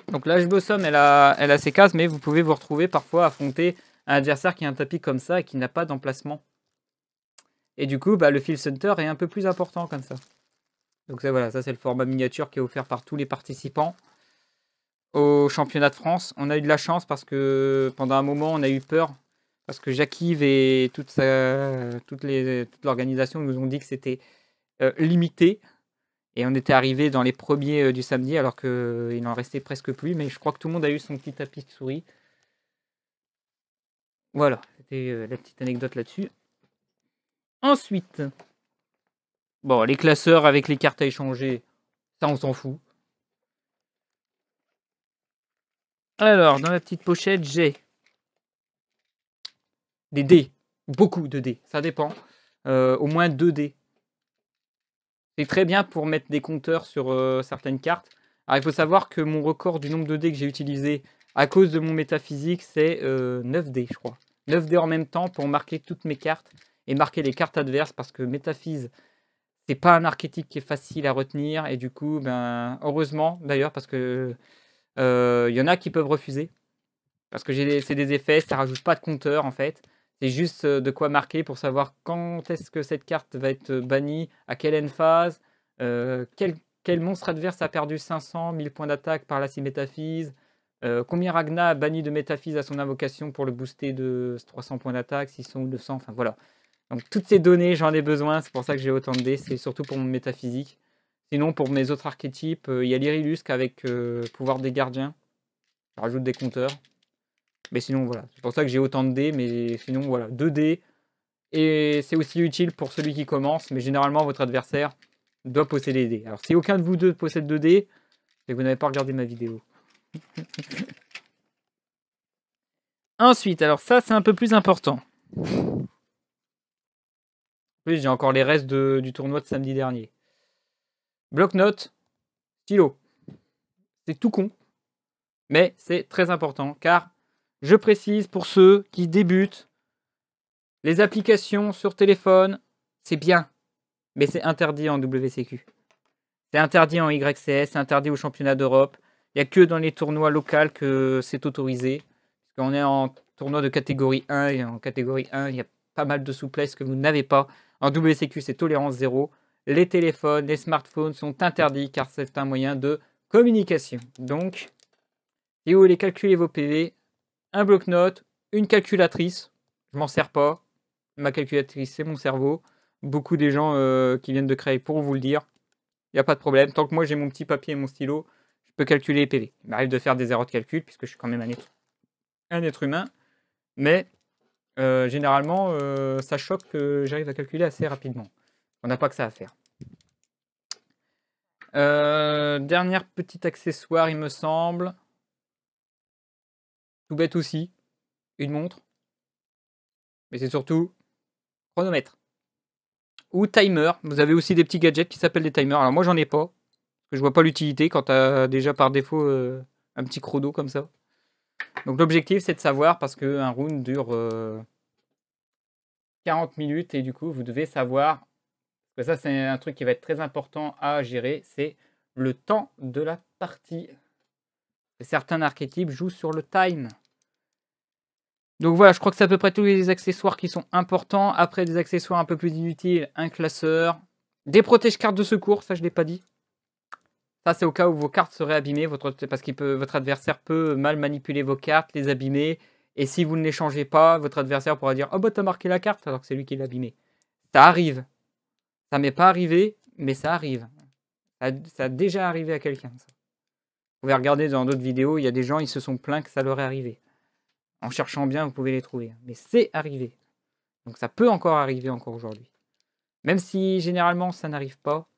Donc là, HBosom, elle a ses cases, mais vous pouvez vous retrouver parfois affronter un adversaire qui a un tapis comme ça et qui n'a pas d'emplacement. Et du coup, le Field Center est un peu plus important comme ça. Donc ça, voilà, ça c'est le format miniature qui est offert par tous les participants au championnat de France. On a eu de la chance parce que pendant un moment, on a eu peur parce que Jacques-Yves et toute l'organisation nous ont dit que c'était limité. Et on était arrivé dans les premiers du samedi alors qu'il n'en restait presque plus. Mais je crois que tout le monde a eu son petit tapis de souris. Voilà, c'était la petite anecdote là-dessus. Ensuite, bon, les classeurs avec les cartes à échanger, ça on s'en fout. Alors, dans la petite pochette, j'ai des dés. Beaucoup de dés, ça dépend. Au moins 2 dés. C'est très bien pour mettre des compteurs sur certaines cartes. Alors, il faut savoir que mon record du nombre de dés que j'ai utilisé à cause de mon métaphysique, c'est 9 dés, je crois. 9 dés en même temps pour marquer toutes mes cartes et marquer les cartes adverses parce que métaphyse, c'est pas un archétype qui est facile à retenir. Et du coup, heureusement d'ailleurs, parce que y en a qui peuvent refuser. Parce que c'est des effets, ça rajoute pas de compteur en fait. C'est juste de quoi marquer pour savoir quand est-ce que cette carte va être bannie, à quelle end phase, quel monstre adverse a perdu 500, 1000 points d'attaque par la métaphyse, combien Ragna a banni de métaphyse à son invocation pour le booster de 300 points d'attaque, 600 ou 200, enfin voilà. Donc toutes ces données, j'en ai besoin, c'est pour ça que j'ai autant de dés, c'est surtout pour mon métaphysique. Sinon, pour mes autres archétypes, il y a l'Irilusque avec pouvoir des gardiens, ça rajoute des compteurs. Mais sinon, voilà. C'est pour ça que j'ai autant de dés. Mais sinon, voilà. 2 dés. Et c'est aussi utile pour celui qui commence. Mais généralement, votre adversaire doit posséder des dés. Alors, si aucun de vous deux possède 2 dés, c'est que vous n'avez pas regardé ma vidéo. Ensuite, alors ça, c'est un peu plus important. En plus, j'ai encore les restes du tournoi de samedi dernier. Bloc-notes, stylo. C'est tout con. Mais c'est très important. Car, je précise pour ceux qui débutent, les applications sur téléphone, c'est bien, mais c'est interdit en WCQ. C'est interdit en YCS, c'est interdit au championnat d'Europe. Il n'y a que dans les tournois locaux que c'est autorisé. Parce qu'on est en tournoi de catégorie 1, et en catégorie 1, il y a pas mal de souplesse que vous n'avez pas. En WCQ, c'est tolérance zéro. Les téléphones, les smartphones sont interdits car c'est un moyen de communication. Donc, si vous voulez calculer vos PV, un bloc-notes, une calculatrice, je m'en sers pas. Ma calculatrice, c'est mon cerveau. Beaucoup des gens qui viennent de créer pour vous le dire. Il n'y a pas de problème. Tant que moi j'ai mon petit papier et mon stylo, je peux calculer les PV. Il m'arrive de faire des erreurs de calcul puisque je suis quand même un être humain. Mais généralement, ça choque que j'arrive à calculer assez rapidement. On n'a pas que ça à faire. Dernier petit accessoire, il me semble. Tout bête aussi. Une montre. Mais c'est surtout chronomètre. Ou timer. Vous avez aussi des petits gadgets qui s'appellent des timers. Alors moi j'en ai pas. Parce que je vois pas l'utilité quand tu as déjà par défaut un petit chrono comme ça. Donc l'objectif c'est de savoir parce qu'un round dure 40 minutes et du coup vous devez savoir. Parce que ça c'est un truc qui va être très important à gérer. C'est le temps de la partie. Et certains archétypes jouent sur le time. Donc voilà, je crois que c'est à peu près tous les accessoires qui sont importants. Après, des accessoires un peu plus inutiles, un classeur, des protège-cartes de secours, ça je ne l'ai pas dit. Ça c'est au cas où vos cartes seraient abîmées, parce que votre adversaire peut mal manipuler vos cartes, les abîmer. Et si vous ne les changez pas, votre adversaire pourra dire « Oh bah t'as marqué la carte » alors que c'est lui qui l'a abîmée. Ça arrive. Ça m'est pas arrivé, mais ça arrive. Ça a déjà arrivé à quelqu'un. pouvez regarder dans d'autres vidéos, il y a des gens, ils se sont plaints que ça leur est arrivé. En cherchant bien, vous pouvez les trouver. Mais c'est arrivé. Donc ça peut encore arriver encore aujourd'hui. Même si généralement ça n'arrive pas,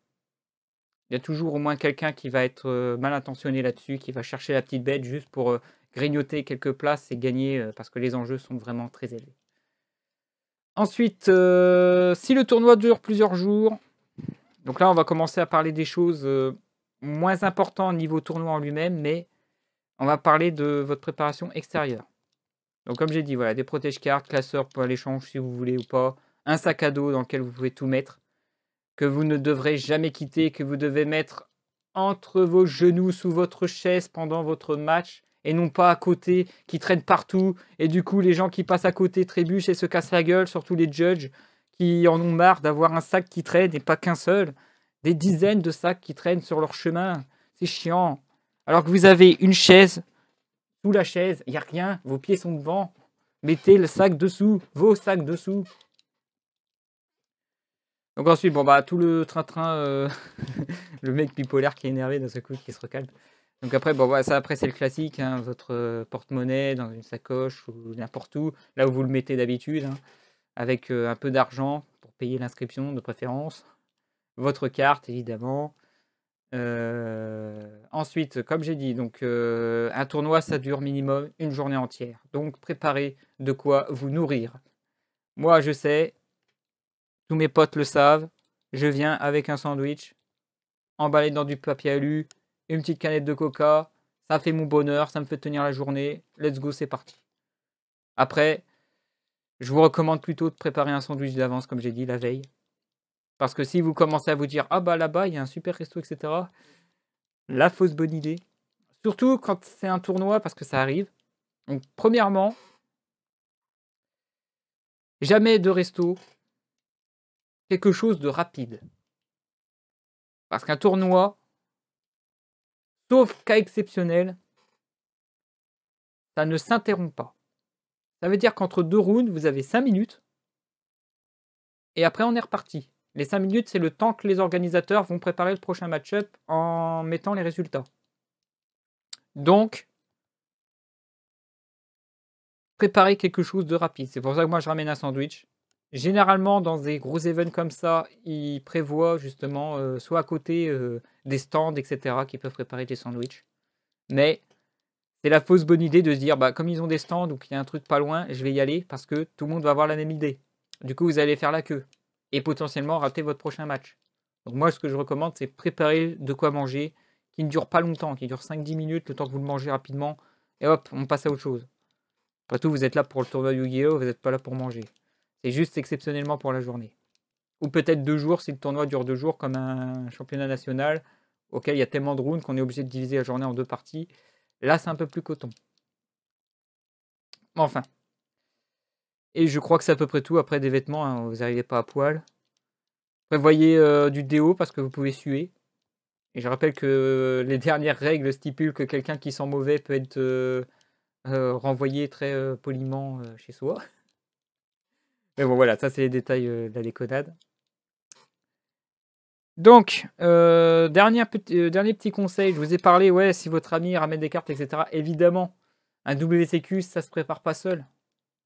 il y a toujours au moins quelqu'un qui va être mal intentionné là-dessus, qui va chercher la petite bête juste pour grignoter quelques places et gagner parce que les enjeux sont vraiment très élevés. Ensuite, si le tournoi dure plusieurs jours, donc là on va commencer à parler des choses moins importantes niveau tournoi en lui-même, mais on va parler de votre préparation extérieure. Donc comme j'ai dit, voilà, des protège-cartes, classeurs pour l'échange si vous voulez ou pas, un sac à dos dans lequel vous pouvez tout mettre, que vous ne devrez jamais quitter, que vous devez mettre entre vos genoux, sous votre chaise pendant votre match, et non pas à côté, qui traîne partout, et du coup les gens qui passent à côté trébuchent et se cassent la gueule, surtout les judges, qui en ont marre d'avoir un sac qui traîne, et pas qu'un seul, des dizaines de sacs qui traînent sur leur chemin, c'est chiant. Alors que vous avez une chaise, sous la chaise, il n'y a rien, vos pieds sont devant, mettez le sac dessous, vos sacs dessous. Donc ensuite, bon bah tout le train-train, le mec bipolaire qui est énervé d'un seul coup, qui se recalme. Donc après, bon bah ça après c'est le classique, hein, votre porte-monnaie dans une sacoche ou n'importe où, là où vous le mettez d'habitude, hein, avec un peu d'argent pour payer l'inscription de préférence, votre carte évidemment. Ensuite, comme j'ai dit, donc un tournoi ça dure minimum une journée entière. Donc préparez de quoi vous nourrir. Moi je sais, tous mes potes le savent, je viens avec un sandwich, emballé dans du papier alu, une petite canette de coca, ça fait mon bonheur, ça me fait tenir la journée, let's go, c'est parti. Après, je vous recommande plutôt de préparer un sandwich d'avance, comme j'ai dit, la veille. Parce que si vous commencez à vous dire, ah bah là-bas, il y a un super resto, etc., la fausse bonne idée. Surtout quand c'est un tournoi, parce que ça arrive. Donc, premièrement, jamais de resto, quelque chose de rapide. Parce qu'un tournoi, sauf cas exceptionnel, ça ne s'interrompt pas. Ça veut dire qu'entre deux rounds, vous avez 5 minutes, et après on est reparti. Les 5 minutes, c'est le temps que les organisateurs vont préparer le prochain match-up en mettant les résultats. Donc, préparez quelque chose de rapide. C'est pour ça que moi, je ramène un sandwich. Généralement, dans des gros events comme ça, ils prévoient justement, soit à côté des stands, etc., qui peuvent préparer des sandwichs. Mais c'est la fausse bonne idée de se dire, bah, comme ils ont des stands ou qu'il y a un truc pas loin, je vais y aller parce que tout le monde va avoir la même idée. Du coup, vous allez faire la queue et potentiellement rater votre prochain match. Donc moi, ce que je recommande, c'est préparer de quoi manger qui ne dure pas longtemps, qui dure 5-10 minutes, le temps que vous le mangez rapidement, et hop, on passe à autre chose. Après tout, vous êtes là pour le tournoi Yu-Gi-Oh!, vous n'êtes pas là pour manger. C'est juste exceptionnellement pour la journée. Ou peut-être 2 jours, si le tournoi dure 2 jours, comme un championnat national, auquel il y a tellement de rounds qu'on est obligé de diviser la journée en 2 parties. Là, c'est un peu plus coton. Enfin. Et je crois que c'est à peu près tout. Après, des vêtements, hein, vous n'arrivez pas à poil. Prévoyez du déo parce que vous pouvez suer. Et je rappelle que les dernières règles stipulent que quelqu'un qui sent mauvais peut être renvoyé très poliment chez soi. Mais bon, voilà, ça c'est les détails de la déconnade. Donc, dernier petit conseil, je vous ai parlé, ouais, si votre ami ramène des cartes, etc. Évidemment, un WCQ, ça se prépare pas seul.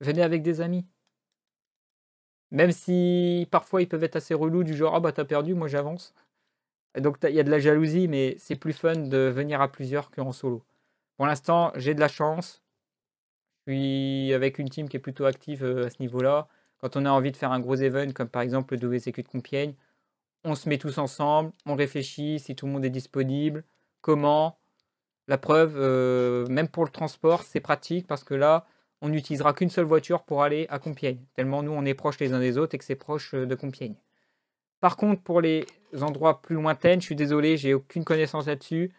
Venez avec des amis. Même si parfois ils peuvent être assez relous, du genre, ah bah t'as perdu, moi j'avance. Donc il y a de la jalousie, mais c'est plus fun de venir à plusieurs qu'en solo. Pour l'instant, j'ai de la chance. Je suis avec une team qui est plutôt active à ce niveau-là. Quand on a envie de faire un gros event, comme par exemple le WCQ de Compiègne, on se met tous ensemble, on réfléchit si tout le monde est disponible, comment. La preuve, même pour le transport, c'est pratique parce que là, on n'utilisera qu'une seule voiture pour aller à Compiègne. Tellement nous, on est proches les uns des autres et que c'est proche de Compiègne. Par contre, pour les endroits plus lointains, je suis désolé, j'ai aucune connaissance là-dessus.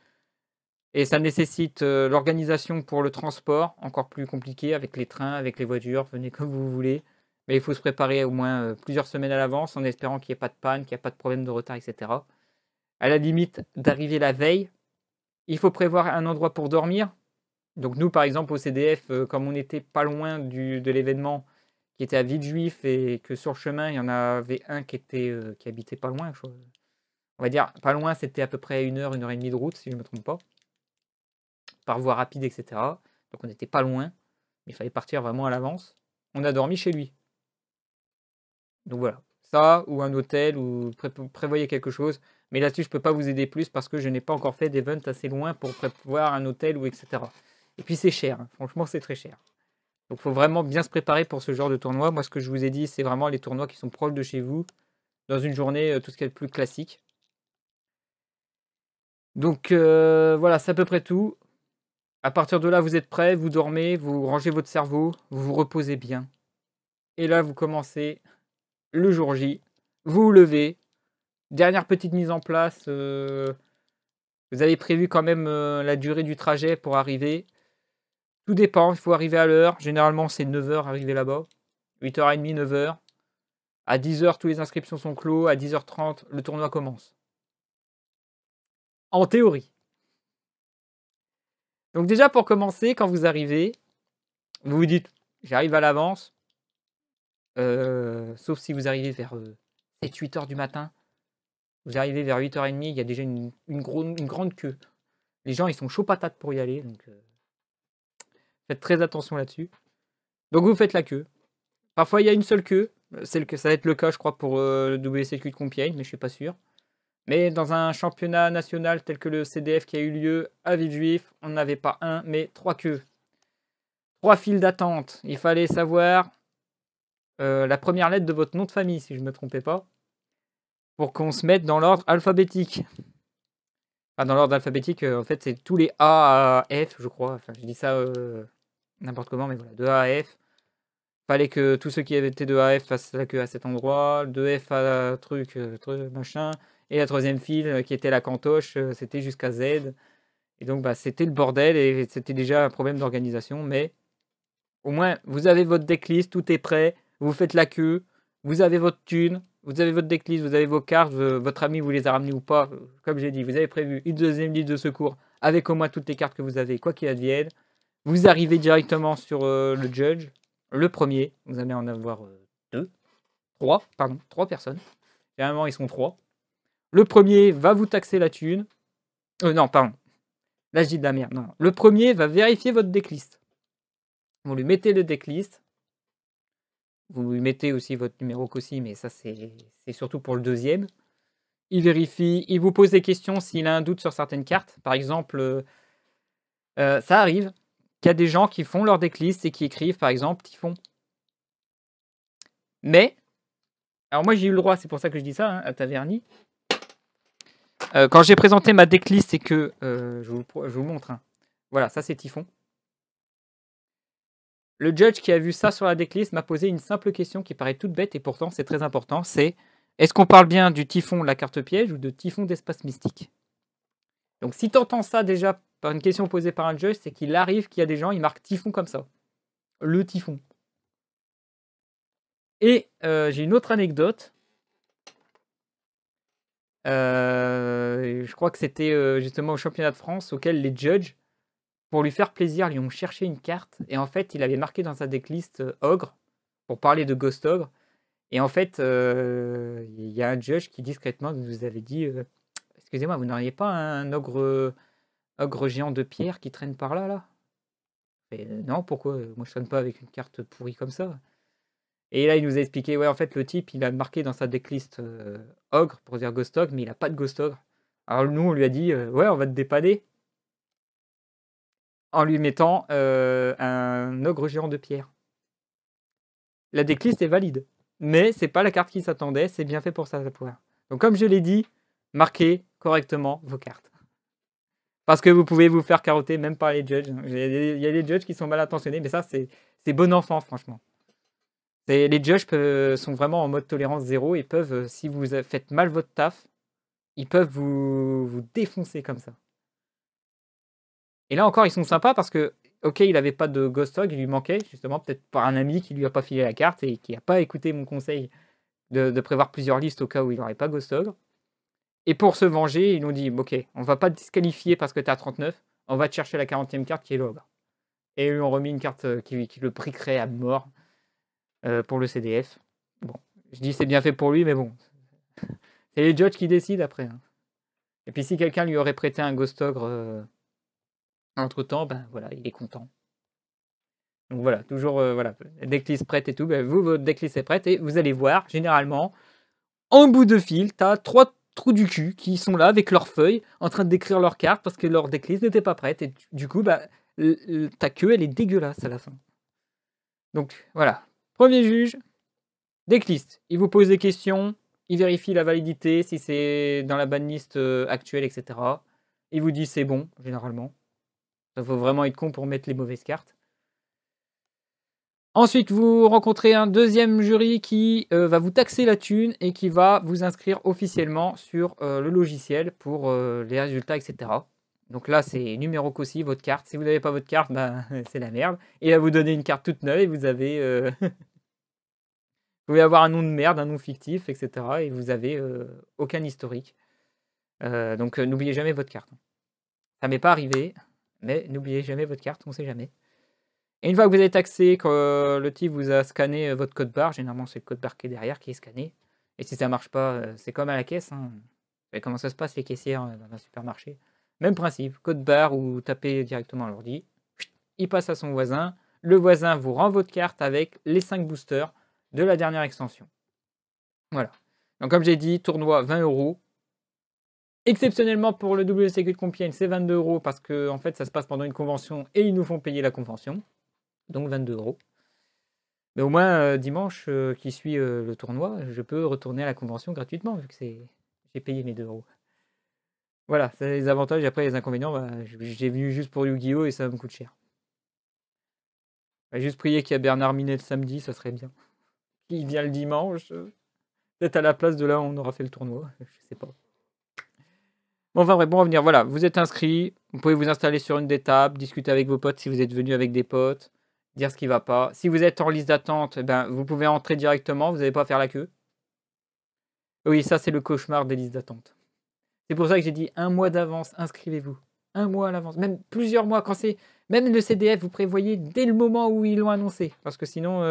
Et ça nécessite l'organisation pour le transport, encore plus compliqué avec les trains, avec les voitures, venez comme vous voulez. Mais il faut se préparer au moins plusieurs semaines à l'avance en espérant qu'il n'y ait pas de panne, qu'il n'y ait pas de problème de retard, etc. À la limite d'arriver la veille, il faut prévoir un endroit pour dormir. Donc nous, par exemple, au CDF, comme on n'était pas loin de l'événement, qui était à Villejuif, et que sur le chemin, il y en avait un qui habitait pas loin. On va dire, pas loin, c'était à peu près 1 heure et demie de route, si je ne me trompe pas. par voie rapide, etc. Donc on n'était pas loin, mais il fallait partir vraiment à l'avance. On a dormi chez lui. Donc voilà, ça ou un hôtel ou prévoyez quelque chose. Mais là-dessus, je peux pas vous aider plus parce que je n'ai pas encore fait d'event assez loin pour prévoir un hôtel ou etc. Et puis c'est cher, hein. Franchement c'est très cher. Donc il faut vraiment bien se préparer pour ce genre de tournoi. Moi ce que je vous ai dit, c'est vraiment les tournois qui sont proches de chez vous, dans une journée, tout ce qui est le plus classique. Donc voilà, c'est à peu près tout. À partir de là, vous êtes prêts, vous dormez, vous rangez votre cerveau, vous vous reposez bien. Et là, vous commencez le jour J, vous vous levez. Dernière petite mise en place, vous avez prévu quand même la durée du trajet pour arriver. Tout dépend, il faut arriver à l'heure. Généralement, c'est 9h arriver là-bas. 8h30, 9h. À 10h, toutes les inscriptions sont clos. À 10h30, le tournoi commence. En théorie. Donc déjà, pour commencer, quand vous arrivez, vous vous dites, j'arrive à l'avance. Sauf si vous arrivez vers 7-8 heures du matin. Vous arrivez vers 8h30, il y a déjà une grande queue. Les gens, ils sont chauds patates pour y aller. Donc, faites très attention là-dessus. Donc, vous faites la queue. Parfois, il y a une seule queue. Ça va être le cas, je crois, pour le WCQ de Compiègne, mais je suis pas sûr. Mais dans un championnat national tel que le CDF qui a eu lieu à Villejuif, on n'avait pas un, mais 3 queues. 3 files d'attente. Il fallait savoir la première lettre de votre nom de famille, si je ne me trompais pas, pour qu'on se mette dans l'ordre alphabétique. Enfin, dans l'ordre alphabétique, en fait, c'est tous les A à F, je crois. Enfin, je dis ça n'importe comment, mais voilà, de A à F. Fallait que tous ceux qui été de A à F fassent la queue à cet endroit, de F à truc, machin, et la troisième file qui était la cantoche, c'était jusqu'à Z. Et donc, bah, c'était le bordel et c'était déjà un problème d'organisation, mais au moins, vous avez votre decklist, tout est prêt, vous faites la queue, vous avez votre thune, vous avez votre decklist, vous avez vos cartes, votre ami vous les a ramenées ou pas. Comme j'ai dit, vous avez prévu une deuxième liste de secours avec au moins toutes les cartes que vous avez, quoi qu'il advienne. Vous arrivez directement sur le judge, le premier. Vous allez en avoir trois personnes. Généralement, ils sont 3. Le premier va vous taxer la thune. Non, pardon. Là, je dis de la merde. Non. Le premier va vérifier votre decklist. Vous lui mettez le decklist. Vous lui mettez aussi votre numéro COSI, mais ça, c'est surtout pour le deuxième. Il vérifie, il vous pose des questions s'il a un doute sur certaines cartes. Par exemple, ça arrive qu'il y a des gens qui font leur decklist et qui écrivent, par exemple, Typhon. Mais, alors moi j'ai eu le droit, c'est pour ça que je dis ça, hein, à Taverny. Quand j'ai présenté ma decklist et que, je vous montre, hein. Voilà, ça c'est Typhon. Le judge qui a vu ça sur la decklist m'a posé une simple question qui paraît toute bête et pourtant c'est très important, c'est est-ce qu'on parle bien du Typhon, la carte piège, ou de Typhon d'espace mystique? Donc si tu entends ça déjà par une question posée par un judge, c'est qu'il arrive qu'il y a des gens, ils marquent Typhon comme ça. Le Typhon. Et j'ai une autre anecdote. Je crois que c'était justement au championnat de France auquel les judges, pour lui faire plaisir, lui ont cherché une carte. Et en fait, il avait marqué dans sa decklist Ogre, pour parler de Ghost Ogre. Et en fait, il y a un judge qui discrètement nous avait dit excusez-moi, vous n'auriez pas un ogre géant de pierre qui traîne par là, là? Et, non, pourquoi? Moi, je traîne pas avec une carte pourrie comme ça. Et là, il nous a expliqué, ouais, en fait, le type, il a marqué dans sa decklist Ogre pour dire Ghost Ogre, mais il n'a pas de Ghost Ogre. Alors nous, on lui a dit, ouais, on va te dépanner en lui mettant un ogre géant de pierre. La decklist est valide, mais c'est pas la carte qui s'attendait, c'est bien fait pour ça. Donc comme je l'ai dit, marquez correctement vos cartes. Parce que vous pouvez vous faire carotter même par les judges. Il y a des judges qui sont mal intentionnés, mais ça, c'est bon enfant, franchement. Les judges sont vraiment en mode tolérance zéro et peuvent, si vous faites mal votre taf, ils peuvent vous défoncer comme ça. Et là encore, ils sont sympas parce que, ok, il n'avait pas de Ghost Ogre, il lui manquait, justement, peut-être par un ami qui lui a pas filé la carte et qui n'a pas écouté mon conseil de prévoir plusieurs listes au cas où il n'aurait pas Ghost Ogre. Et pour se venger, ils nous dit, ok, on va pas te disqualifier parce que tu es à 39, on va te chercher la 40e carte qui est l'ogre. Et ils lui ont remis une carte qui le priquerait à mort pour le CDF. Bon, je dis c'est bien fait pour lui, mais bon, c'est les judges qui décident après, hein. Et puis si quelqu'un lui aurait prêté un Ghost Ogre Entre-temps, ben voilà, il est content. Donc voilà, toujours, voilà, decklist prête et tout, ben vous, votre decklist est prête et vous allez voir, généralement, en bout de fil, tu as 3 trous du cul qui sont là avec leurs feuilles, en train d'écrire leurs cartes parce que leur decklist n'était pas prête et du coup, bah, ta queue, elle est dégueulasse à la fin. Donc voilà, premier juge, decklist. Il vous pose des questions, il vérifie la validité, si c'est dans la banlist actuelle, etc. Il vous dit c'est bon, généralement. Il faut vraiment être con pour mettre les mauvaises cartes. Ensuite, vous rencontrez un deuxième jury qui va vous taxer la thune et qui va vous inscrire officiellement sur le logiciel pour les résultats, etc. Donc là, c'est numéro aussi votre carte. Si vous n'avez pas votre carte, ben, c'est la merde. Il va vous donner une carte toute neuve et vous avez... vous pouvez avoir un nom de merde, un nom fictif, etc. Et vous avez aucun historique. Donc n'oubliez jamais votre carte. Ça m'est pas arrivé, mais n'oubliez jamais votre carte, on ne sait jamais. Et une fois que vous avez taxé, que le type vous a scanné votre code barre, généralement c'est le code barre qui est derrière qui est scanné. Et si ça marche pas, c'est comme à la caisse. Hein. Vous savez comment ça se passe les caissières dans un supermarché. Même principe, code barre ou tapez directement à l'ordi. Il passe à son voisin. Le voisin vous rend votre carte avec les 5 boosters de la dernière extension. Voilà. Donc comme j'ai dit, tournoi 20 €. Exceptionnellement pour le WCQ de Compiègne, c'est 22 € parce que en fait ça se passe pendant une convention et ils nous font payer la convention. Donc 22 €. Mais au moins, dimanche qui suit le tournoi, je peux retourner à la convention gratuitement, vu que j'ai payé mes 2 €. Voilà, c'est les avantages. Après, les inconvénients, bah, j'ai venu juste pour Yu-Gi-Oh! Et ça me coûte cher. Juste prier qu'il y a Bernard Minet le samedi, ça serait bien. Il vient le dimanche. Peut-être à la place de là où on aura fait le tournoi, je sais pas. Bon, enfin bref, bon, on va venir. Voilà, vous êtes inscrit, vous pouvez vous installer sur une des tables, discuter avec vos potes si vous êtes venu avec des potes, dire ce qui va pas. Si vous êtes en liste d'attente, eh ben, vous pouvez entrer directement, vous n'allez pas faire la queue. Oui, ça c'est le cauchemar des listes d'attente. C'est pour ça que j'ai dit 1 mois d'avance, inscrivez-vous. 1 mois à l'avance, même plusieurs mois. Quand c'est même le CDF, vous prévoyez dès le moment où ils l'ont annoncé, parce que sinon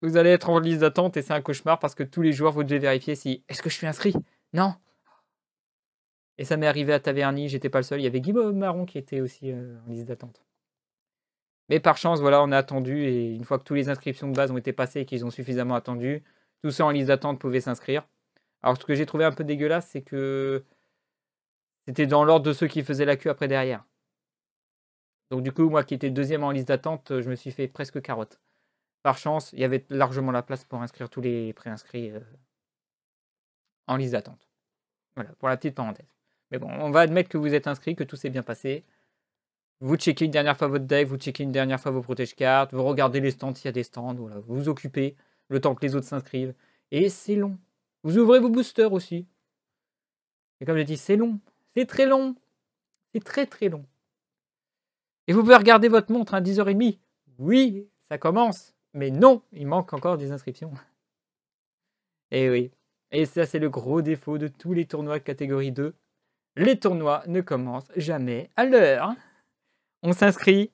vous allez être en liste d'attente et c'est un cauchemar parce que tous les jours vous devez vérifier si est-ce que je suis inscrit. Non. Et ça m'est arrivé à Taverny, j'étais pas le seul. Il y avait Guy Marron qui était aussi en liste d'attente. Mais par chance, voilà, on a attendu et une fois que toutes les inscriptions de base ont été passées et qu'ils ont suffisamment attendu, tous ceux en liste d'attente pouvaient s'inscrire. Alors ce que j'ai trouvé un peu dégueulasse, c'est que c'était dans l'ordre de ceux qui faisaient la queue après derrière. Donc du coup, moi qui étais deuxième en liste d'attente, je me suis fait presque carotte. Par chance, il y avait largement la place pour inscrire tous les préinscrits en liste d'attente. Voilà, pour la petite parenthèse. Mais bon, on va admettre que vous êtes inscrit, que tout s'est bien passé. Vous checkez une dernière fois votre deck, vous checkez une dernière fois vos protège-cartes, vous regardez les stands s'il y a des stands, voilà, vous vous occupez le temps que les autres s'inscrivent. Et c'est long. Vous ouvrez vos boosters aussi. Et comme je dis, c'est long. C'est très long. C'est très très long. Et vous pouvez regarder votre montre à 10h30. Oui, ça commence. Mais non, il manque encore des inscriptions. Et oui. Et ça, c'est le gros défaut de tous les tournois de catégorie 2. Les tournois ne commencent jamais à l'heure. On s'inscrit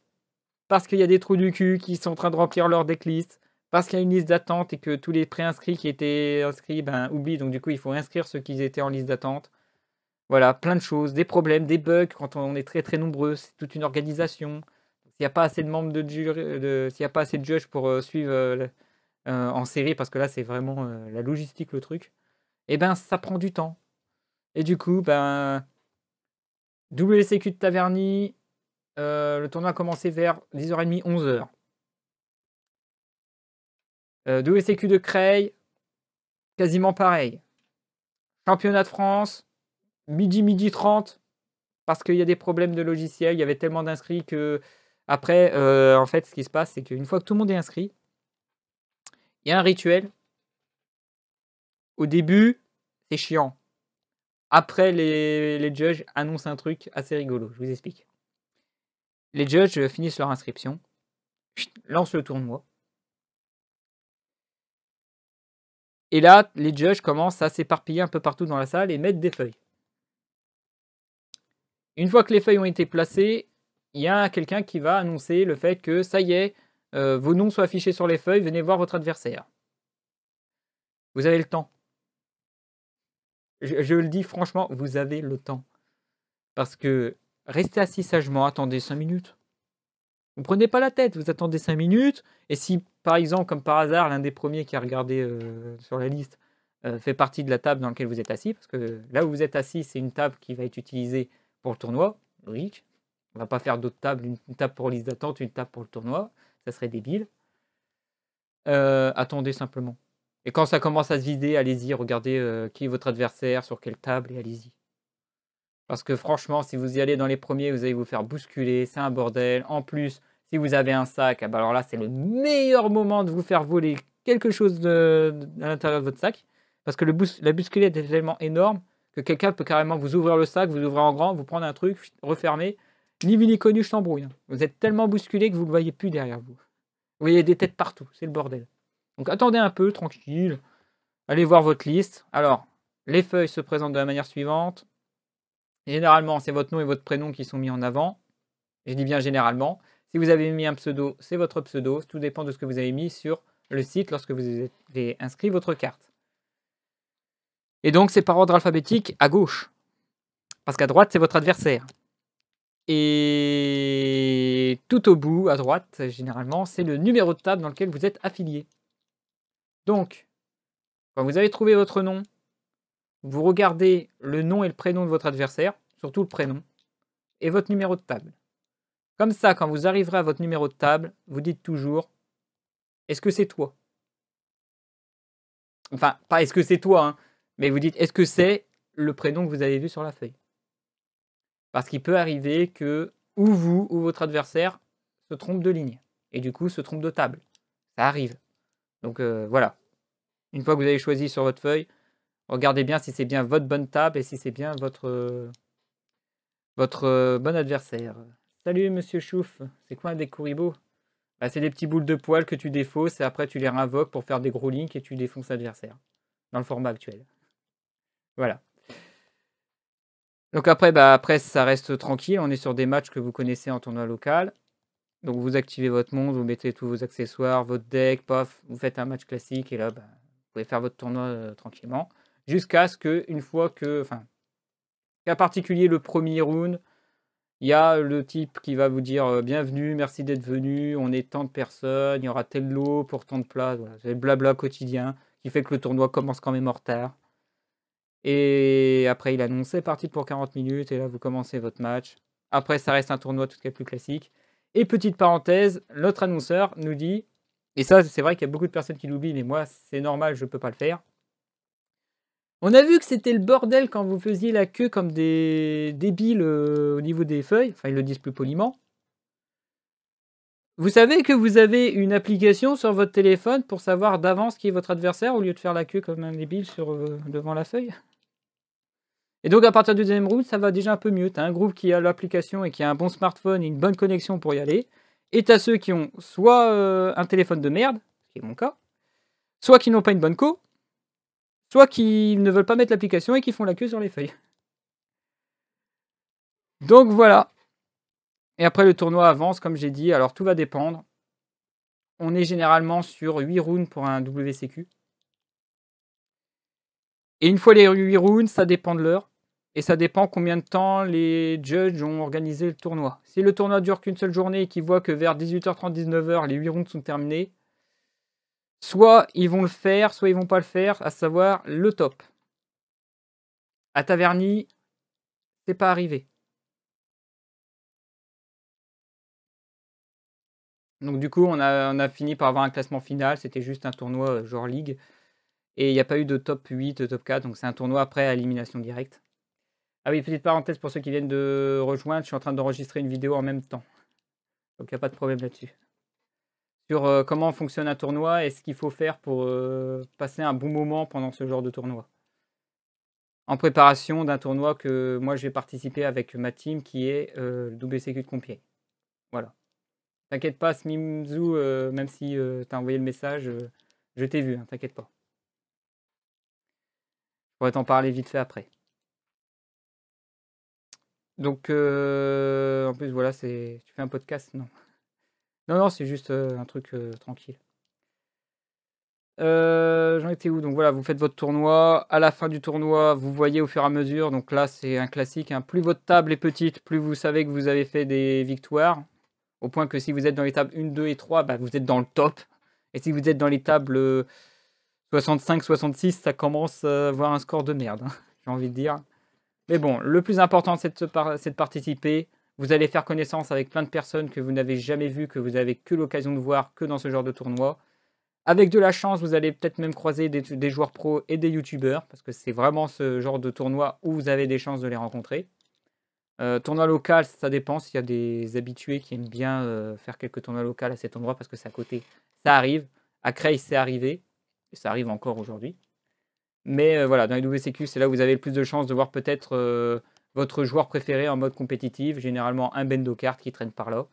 parce qu'il y a des trous du cul qui sont en train de remplir leur decklist, parce qu'il y a une liste d'attente et que tous les préinscrits qui étaient inscrits oublient. Donc du coup, il faut inscrire ceux qui étaient en liste d'attente. Voilà, plein de choses, des problèmes, des bugs quand on est très très nombreux. C'est toute une organisation. S'il n'y a pas assez de membres de jury, s'il n'y a pas assez de judges pour suivre en série, parce que là c'est vraiment la logistique le truc, et ben ça prend du temps. Et du coup, WCQ de Taverny, le tournoi a commencé vers 10h30, 11h. WCQ de Creil, quasiment pareil. Championnat de France, midi 30, parce qu'il y a des problèmes de logiciel, il y avait tellement d'inscrits que après, en fait, ce qui se passe, c'est qu'une fois que tout le monde est inscrit, il y a un rituel. Au début, c'est chiant. Après, les judges annoncent un truc assez rigolo. Je vous explique. Les judges finissent leur inscription, lancent le tournoi. Et là, les judges commencent à s'éparpiller un peu partout dans la salle et mettre des feuilles. Une fois que les feuilles ont été placées, il y a quelqu'un qui va annoncer le fait que ça y est, vos noms sont affichés sur les feuilles, venez voir votre adversaire. Vous avez le temps. Je le dis franchement, vous avez le temps. Parce que restez assis sagement, attendez 5 minutes. Vous prenez pas la tête, vous attendez 5 minutes. Et si, par exemple, comme par hasard, l'un des premiers qui a regardé sur la liste fait partie de la table dans laquelle vous êtes assis, parce que là où vous êtes assis, c'est une table qui va être utilisée pour le tournoi, logique. On va pas faire d'autres tables, une table pour liste d'attente, une table pour le tournoi, ça serait débile. Attendez simplement. Et quand ça commence à se vider, allez-y, regardez qui est votre adversaire, sur quelle table, et allez-y. Parce que franchement, si vous y allez dans les premiers, vous allez vous faire bousculer, c'est un bordel. En plus, si vous avez un sac, alors là, c'est le meilleur moment de vous faire voler quelque chose à l'intérieur de votre sac. Parce que la bousculette est tellement énorme que quelqu'un peut carrément vous ouvrir le sac, vous ouvrir en grand, vous prendre un truc, refermer. Ni vu ni connu, je t'embrouille. Vous êtes tellement bousculé que vous ne le voyez plus derrière vous. Vous voyez des têtes partout, c'est le bordel. Donc attendez un peu, tranquille. Allez voir votre liste. Alors, les feuilles se présentent de la manière suivante. Généralement, c'est votre nom et votre prénom qui sont mis en avant. Je dis bien généralement. Si vous avez mis un pseudo, c'est votre pseudo. Tout dépend de ce que vous avez mis sur le site lorsque vous avez inscrit votre carte. Et donc, c'est par ordre alphabétique à gauche. Parce qu'à droite, c'est votre adversaire. Et tout au bout, à droite, généralement, c'est le numéro de table dans lequel vous êtes affilié. Donc, quand vous avez trouvé votre nom, vous regardez le nom et le prénom de votre adversaire, surtout le prénom, et votre numéro de table. Comme ça, quand vous arriverez à votre numéro de table, vous dites toujours « Est-ce que c'est toi ?» Enfin, pas « Est-ce que c'est toi hein, ?» mais vous dites « Est-ce que c'est le prénom que vous avez vu sur la feuille ?» Parce qu'il peut arriver que ou vous ou votre adversaire se trompe de ligne, et du coup se trompe de table. Ça arrive. Donc voilà. Une fois que vous avez choisi sur votre feuille, regardez bien si c'est bien votre bonne table et si c'est bien votre bon adversaire. Salut monsieur Chouf, c'est quoi un découribo? Bah, c'est des petits boules de poils que tu défausses et après tu les réinvoques pour faire des gros links et tu défonces l'adversaire. Dans le format actuel. Voilà. Donc après ça reste tranquille, on est sur des matchs que vous connaissez en tournoi local. Donc vous activez votre monde, vous mettez tous vos accessoires, votre deck, paf, vous faites un match classique et là vous pouvez faire votre tournoi tranquillement. Jusqu'à ce que, une fois que, enfin, cas particulier le premier round, il y a le type qui va vous dire bienvenue, merci d'être venu, on est tant de personnes, il y aura tel lot pour tant de places. Voilà. C'est le blabla quotidien qui fait que le tournoi commence quand même en retard. Et après, il annonce c'est parti pour 40 minutes et là, vous commencez votre match. Après, ça reste un tournoi tout ce qui est plus classique. Et petite parenthèse, notre annonceur nous dit, et ça, c'est vrai qu'il y a beaucoup de personnes qui l'oublient, mais moi, c'est normal, je ne peux pas le faire. On a vu que c'était le bordel quand vous faisiez la queue comme des débiles au niveau des feuilles. Enfin, ils le disent plus poliment. Vous savez que vous avez une application sur votre téléphone pour savoir d'avance qui est votre adversaire au lieu de faire la queue comme un débile devant la feuille. Et donc, à partir du deuxième round, ça va déjà un peu mieux. Tu as un groupe qui a l'application et qui a un bon smartphone et une bonne connexion pour y aller. Et tu as ceux qui ont soit un téléphone de merde, ce qui est mon cas, soit qui n'ont pas une bonne co, soit qui ne veulent pas mettre l'application et qui font la queue sur les feuilles. Donc voilà. Et après, le tournoi avance, comme j'ai dit. Alors, tout va dépendre. On est généralement sur 8 rounds pour un WCQ. Et une fois les 8 rounds, ça dépend de l'heure. Et ça dépend combien de temps les judges ont organisé le tournoi. Si le tournoi dure qu'une seule journée et qu'ils voient que vers 18h30, 19h, les 8 rounds sont terminés, soit ils vont le faire, soit ils vont pas le faire, à savoir le top. À Taverny, c'est pas arrivé. Donc du coup, on a fini par avoir un classement final. C'était juste un tournoi genre Ligue. Et il n'y a pas eu de top 8, de top 4. Donc c'est un tournoi après à élimination directe. Ah oui, petite parenthèse pour ceux qui viennent de rejoindre. Je suis en train d'enregistrer une vidéo en même temps. Donc il n'y a pas de problème là-dessus. Sur comment fonctionne un tournoi et ce qu'il faut faire pour passer un bon moment pendant ce genre de tournoi. En préparation d'un tournoi que moi je vais participer avec ma team qui est le WCQ de Compiègne. Voilà. T'inquiète pas, Smimzou, même si t'as envoyé le message, je t'ai vu, hein, t'inquiète pas. Je pourrais t'en parler vite fait après. Donc, en plus, voilà, tu fais un podcast? Non. Non, c'est juste un truc tranquille. J'en étais où? Donc voilà, vous faites votre tournoi. À la fin du tournoi, vous voyez au fur et à mesure, donc là, c'est un classique, hein, plus votre table est petite, plus vous savez que vous avez fait des victoires. Au point que si vous êtes dans les tables 1, 2 et 3, bah, vous êtes dans le top. Et si vous êtes dans les tables 65, 66, ça commence à avoir un score de merde, hein, j'ai envie de dire. Mais bon, le plus important, c'est de participer. Vous allez faire connaissance avec plein de personnes que vous n'avez jamais vues, que vous n'avez que l'occasion de voir que dans ce genre de tournoi. Avec de la chance, vous allez peut-être même croiser des joueurs pros et des youtubeurs, parce que c'est vraiment ce genre de tournoi où vous avez des chances de les rencontrer. Tournoi local, ça dépend s'il y a des habitués qui aiment bien faire quelques tournois locaux à cet endroit, parce que c'est à côté. Ça arrive. À Creil, c'est arrivé. Et ça arrive encore aujourd'hui. Mais voilà, dans les WCQ, c'est là où vous avez le plus de chances de voir peut-être votre joueur préféré en mode compétitif. Généralement, un Bendo Kart qui traîne par là.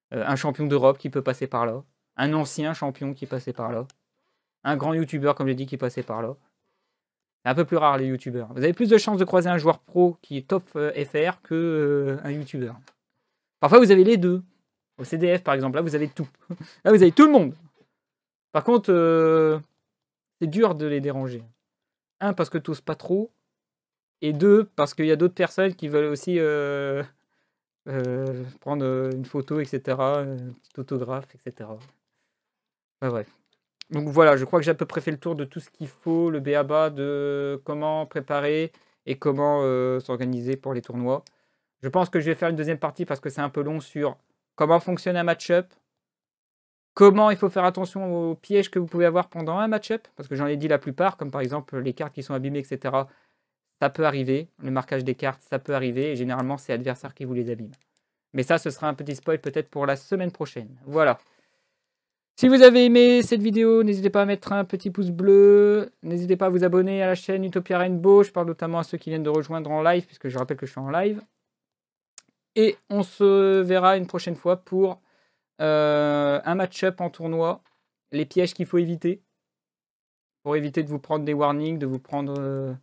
Un champion d'Europe qui peut passer par là. Un ancien champion qui passait par là. Un grand youtubeur, comme j'ai dit, qui passait par là. C'est un peu plus rare les youtubeurs. Vous avez plus de chances de croiser un joueur pro qui est top FR que un youtubeur. Parfois, vous avez les deux. Au CDF, par exemple, là, vous avez tout. Là, vous avez tout le monde. Par contre, c'est dur de les déranger. Un, parce que tu n'oses pas trop. Et deux, parce qu'il y a d'autres personnes qui veulent aussi prendre une photo, etc. Un petit autographe, etc. Enfin, bref. Donc voilà, je crois que j'ai à peu près fait le tour de tout ce qu'il faut, le b.a.-ba de comment préparer et comment s'organiser pour les tournois. Je pense que je vais faire une deuxième partie parce que c'est un peu long sur comment fonctionne un match-up, comment il faut faire attention aux pièges que vous pouvez avoir pendant un match-up, parce que j'en ai dit la plupart, comme par exemple les cartes qui sont abîmées, etc. Ça peut arriver, le marquage des cartes, ça peut arriver, et généralement c'est l'adversaire qui vous les abîme. Mais ça, ce sera un petit spoil peut-être pour la semaine prochaine. Voilà. Si vous avez aimé cette vidéo, n'hésitez pas à mettre un petit pouce bleu. N'hésitez pas à vous abonner à la chaîne Utopia Rainbow. Je parle notamment à ceux qui viennent de rejoindre en live, puisque je rappelle que je suis en live. Et on se verra une prochaine fois pour un match-up en tournoi. Les pièges qu'il faut éviter. Pour éviter de vous prendre des warnings, de vous prendre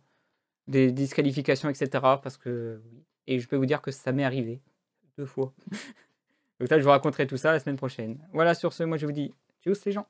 des disqualifications, etc. Parce que, et je peux vous dire que ça m'est arrivé 2 fois. Donc là, je vous raconterai tout ça la semaine prochaine. Voilà, sur ce, moi je vous dis tchuss les gens.